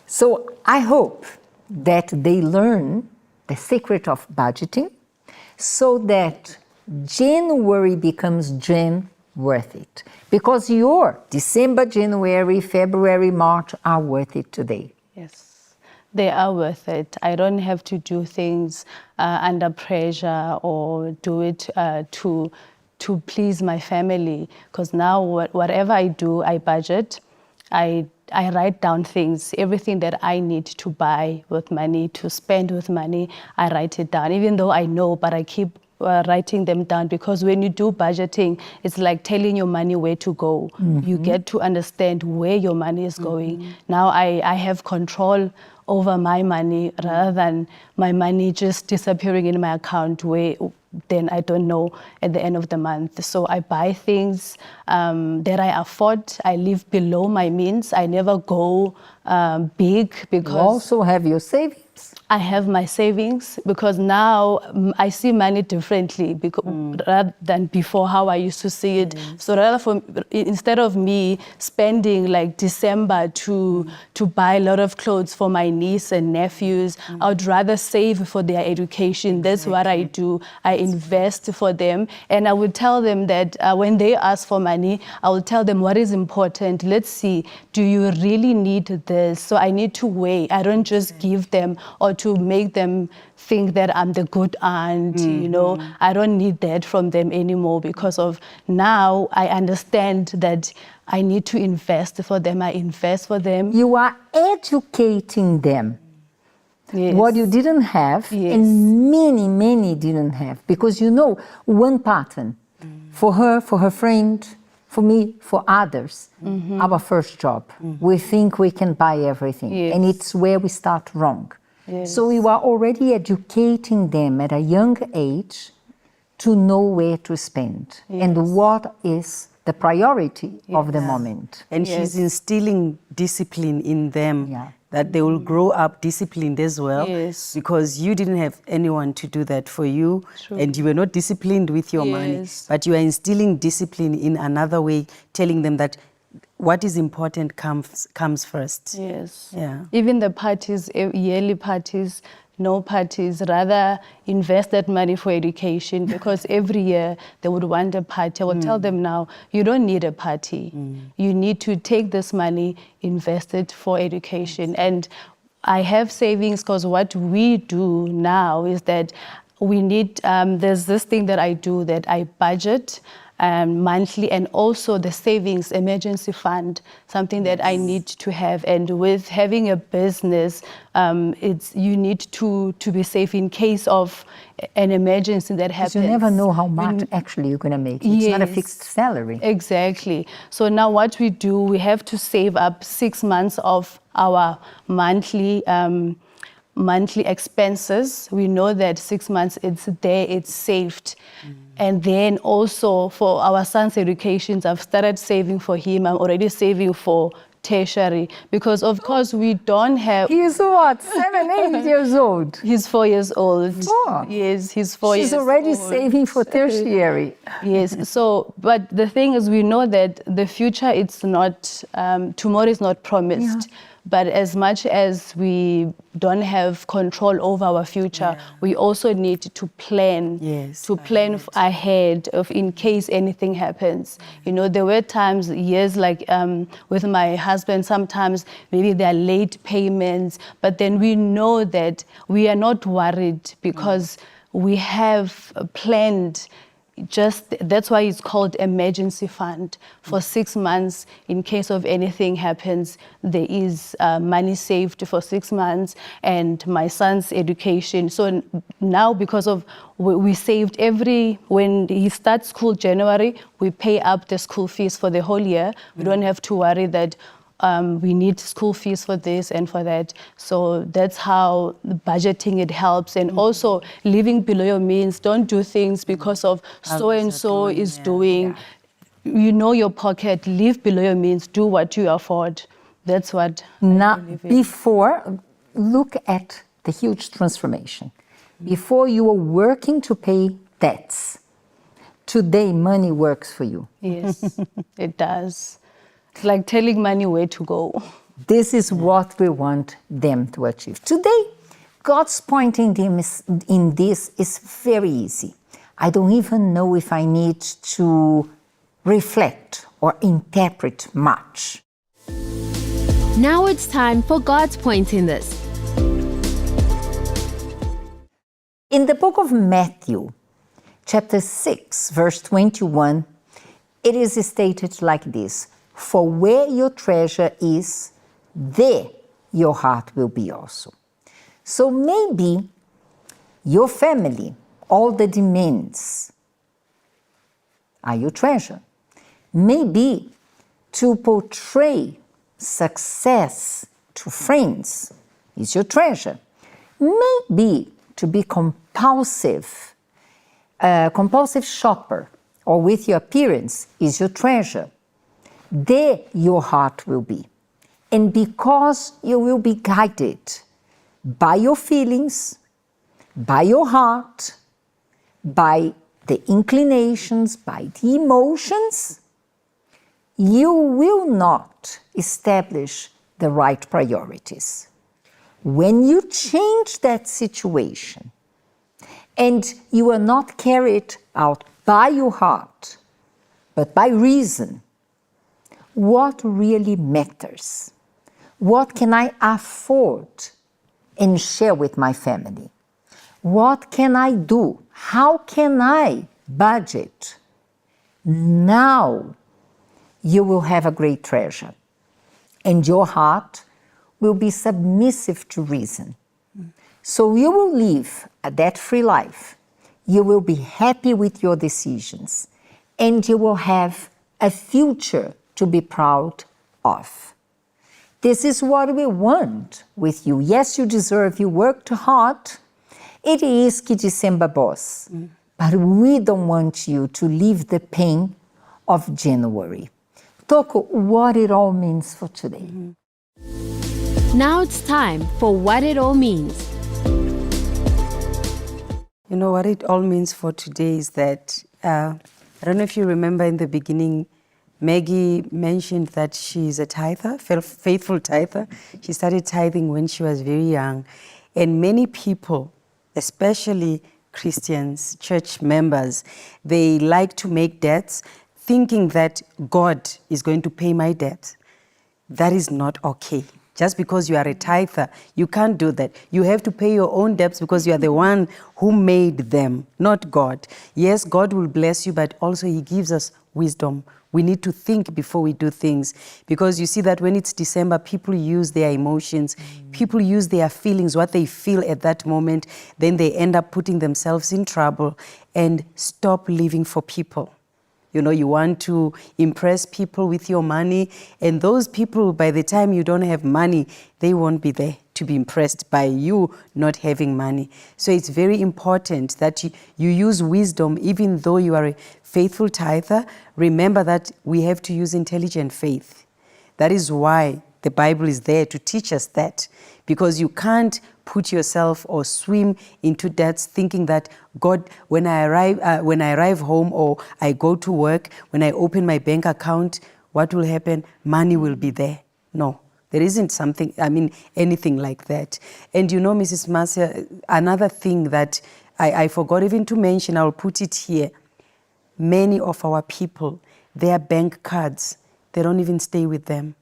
So I hope that they learn the secret of budgeting so that January becomes Jan worth it. Because your December, January, February, March are worth it today. Yes, they are worth it. I don't have to do things under pressure or do it to please my family. Because now whatever I do, I budget. I write down things, everything that I need to buy with money, to spend with money, I write it down. Even though I know, but I keep writing them down, because when you do budgeting, it's like telling your money where to go. You get to understand where your money is going. Now I have control over my money rather than my money just disappearing in my account where then I don't know at the end of the month. So I buy things that I afford. I live below my means. I never go big because... You also have your savings? I have my savings because now I see money differently rather than before how I used to see it. So rather instead of me spending like December to buy a lot of clothes for my niece and nephews, I would rather save for their education. That's what I do. I invest for them, and I would tell them that when they ask for money, I will tell them what is important. Let's see, do you really need this? So I need to weigh. I don't just give them or to make them think that I'm the good aunt, you know. I don't need that from them anymore because of now I understand that I need to invest for them. I invest for them. You are educating them. Yes. What you didn't have, Yes. and many didn't have. Because you know, one pattern, for her friend, for me, for others, our first job, we think we can buy everything. Yes. And it's where we start wrong. Yes. So you are already educating them at a young age to know where to spend and what is the priority of the moment. And she's instilling discipline in them, that they will grow up disciplined as well. Yes. Because you didn't have anyone to do that for you. True. And you were not disciplined with your money. Yes. But you are instilling discipline in another way, telling them that what is important comes first. Yes. Yeah. Even the parties, yearly parties, no parties, rather invest that money for education because every year they would want a party. I would tell them now, you don't need a party. You need to take this money, invest it for education. And I have savings because what we do now is that we need, there's this thing that I do that I budget monthly, and also the savings emergency fund, something that I need to have. And with having a business, you need to be safe in case of an emergency that happens. You never know how much actually you're going to make. It's not a fixed salary. Exactly. So now what we do, we have to save up 6 months of our monthly expenses. We know that 6 months it's there, it's saved. And then also for our son's educations, I've started saving for him. I'm already saving for tertiary because of course we don't have... He's what, 7, 8 years old? He's 4 years old. 4? Yes, he's 4 years old. She's already saving for tertiary. Yes, so, but the thing is we know that the future, it's not, tomorrow is not promised. But as much as we don't have control over our future, we also need to plan, ahead of in case anything happens. You know, there were times, years like with my husband, sometimes maybe there are late payments, but then we know that we are not worried because we have planned that's why it's called emergency fund. For 6 months, in case of anything happens, there is money saved for 6 months, and my son's education. So now, because of we saved when he starts school January, we pay up the school fees for the whole year. We don't have to worry that we need school fees for this and for that. So that's how the budgeting, it helps. And also living below your means. Don't do things because of so-and-so is doing. You know your pocket, live below your means, do what you afford. That's what Now, I believe in. before, look at the huge transformation. Before you were working to pay debts. Today, money works for you. Yes, it does. It's like telling money where to go. This is what we want them to achieve. Today, God's point in this is very easy. I don't even know if I need to reflect or interpret much. Now it's time for God's point in this. In the book of Matthew, chapter 6, verse 21, it is stated like this: "For where your treasure is, there your heart will be also." So maybe your family, all the demands, are your treasure. Maybe to portray success to friends is your treasure. Maybe to be compulsive shopper or with your appearance is your treasure. There your heart will be. And because you will be guided by your feelings, by your heart, by the inclinations, by the emotions, you will not establish the right priorities. When you change that situation and you are not carried out by your heart, but by reason, what really matters? What can I afford and share with my family? What can I do? How can I budget? Now you will have a great treasure, and your heart will be submissive to reason. So you will live a debt-free life. You will be happy with your decisions, and you will have a future to be proud of. This is what we want with you. Yes, you deserve, you worked hard. It is que December boss. But we don't want you to live the pain of January. Toko, what it all means for today. Now it's time for what it all means. You know, what it all means for today is that, I don't know if you remember in the beginning, Maggie mentioned that she's a tither, faithful tither. She started tithing when she was very young. And many people, especially Christians, church members, they like to make debts thinking that God is going to pay my debt. That is not okay. Just because you are a tither, you can't do that. You have to pay your own debts because you are the one who made them, not God. Yes, God will bless you, but also He gives us wisdom. We need to think before we do things, because you see that when it's December, people use their emotions, people use their feelings, what they feel at that moment, then they end up putting themselves in trouble. And stop living for people. You know, you want to impress people with your money, and those people, by the time you don't have money, they won't be there to be impressed by you not having money. So it's very important that you use wisdom, even though you are a faithful tither. Remember that we have to use intelligent faith. That is why the Bible is there to teach us that, because you can't put yourself or swim into debts thinking that God, when I arrive home or I go to work, when I open my bank account, what will happen? Money will be there. No, there isn't anything like that. And you know, Mrs. Marcia, another thing that I forgot even to mention, I'll put it here. Many of our people, their bank cards, they don't even stay with them.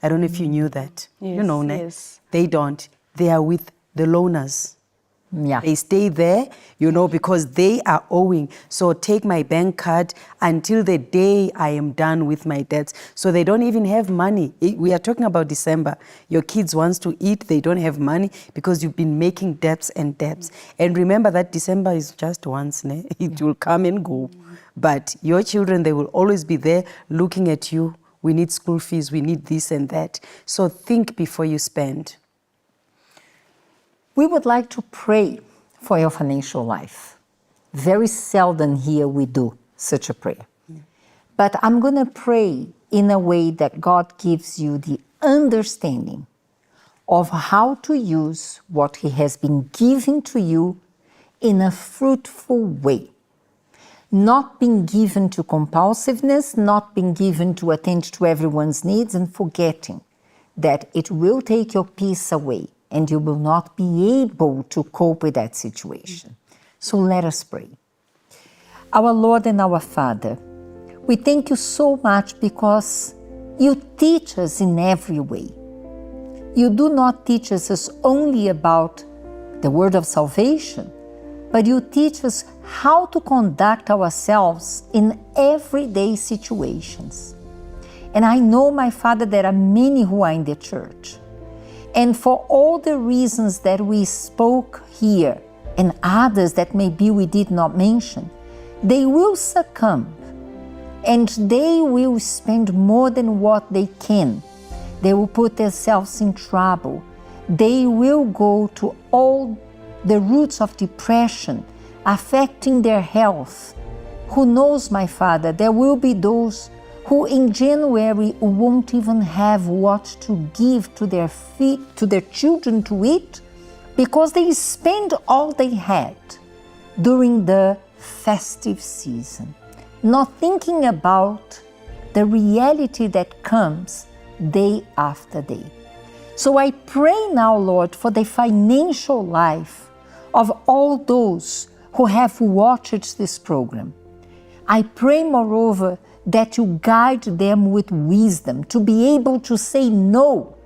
I don't know if you knew that. Yes, you know, yes. They don't. They are with the loaners. Yeah. They stay there, because they are owing. So take my bank card until the day I am done with my debts. So they don't even have money. We are talking about December. Your kids wants to eat, they don't have money because you've been making debts and debts. And remember that December is just once, ne? It will come and go. But your children, they will always be there looking at you. We need school fees, we need this and that. So think before you spend. We would like to pray for your financial life. Very seldom here we do such a prayer. But I'm going to pray in a way that God gives you the understanding of how to use what He has been giving to you in a fruitful way. Not being given to compulsiveness, not being given to attend to everyone's needs and forgetting that it will take your peace away and you will not be able to cope with that situation. So let us pray. Our Lord and our Father, we thank you so much because you teach us in every way. You do not teach us only about the word of salvation, but you teach us how to conduct ourselves in everyday situations. And I know, my Father, there are many who are in the church. And for all the reasons that we spoke here, and others that maybe we did not mention, they will succumb and they will spend more than what they can. They will put themselves in trouble. They will go to all the roots of depression, affecting their health. Who knows, my Father, there will be those who in January won't even have what to give to their children to eat because they spent all they had during the festive season, not thinking about the reality that comes day after day. So I pray now, Lord, for the financial life of all those who have watched this program. I pray, moreover, that you guide them with wisdom to be able to say no.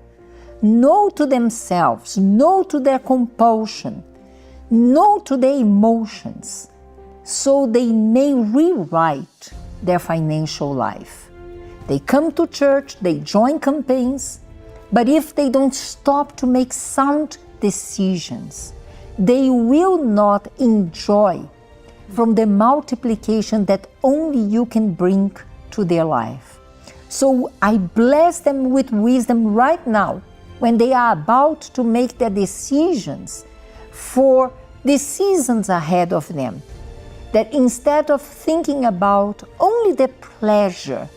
No to themselves, no to their compulsion, no to their emotions, so they may rewrite their financial life. They come to church, they join campaigns, but if they don't stop to make sound decisions, they will not enjoy from the multiplication that only you can bring to their life. So I bless them with wisdom right now when they are about to make their decisions for the seasons ahead of them. That instead of thinking about only the pleasure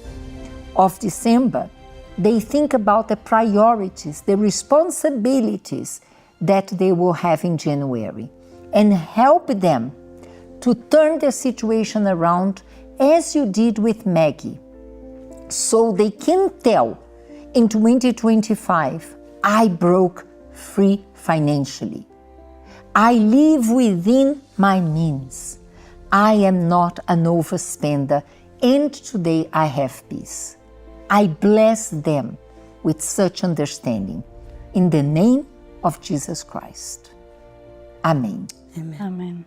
of December, they think about the priorities, the responsibilities that they will have in January, and help them to turn their situation around as you did with Maggie, so they can tell in 2025, I broke free financially. I live within my means. I am not an overspender, and today I have peace. I bless them with such understanding. In the name of Jesus Christ. Amen. Amen. Amen.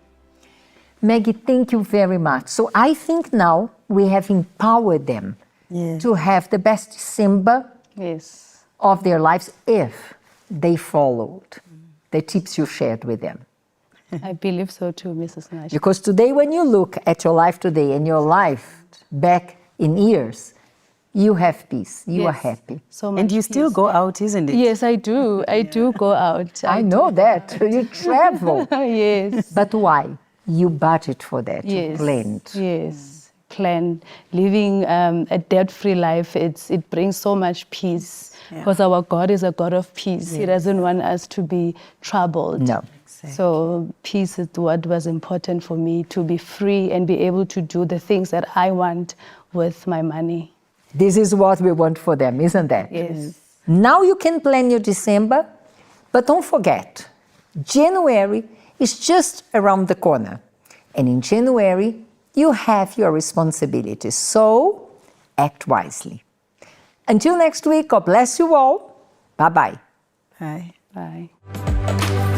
Maggie, thank you very much. So I think now we have empowered them to have the best December Yes. of their lives if they followed the tips you shared with them. I believe so too, Mrs. Nash. Because today, when you look at your life today and your life back in years, you have peace, you are happy. So much And you still peace. go out, isn't it? Yes, I do. I do go out. I know that. You travel. Yes. But why? You budget for that. You Yes. planned. Yes. Plan. Living a debt-free life, it brings so much peace. Because our God is a God of peace. He doesn't want us to be troubled. No. So peace is what was important for me, to be free and be able to do the things that I want with my money. This is what we want for them, isn't that? Yes. Now you can plan your December, but don't forget, January is just around the corner. And in January, you have your responsibilities. So act wisely. Until next week, God bless you all. Bye-bye. Bye. Bye.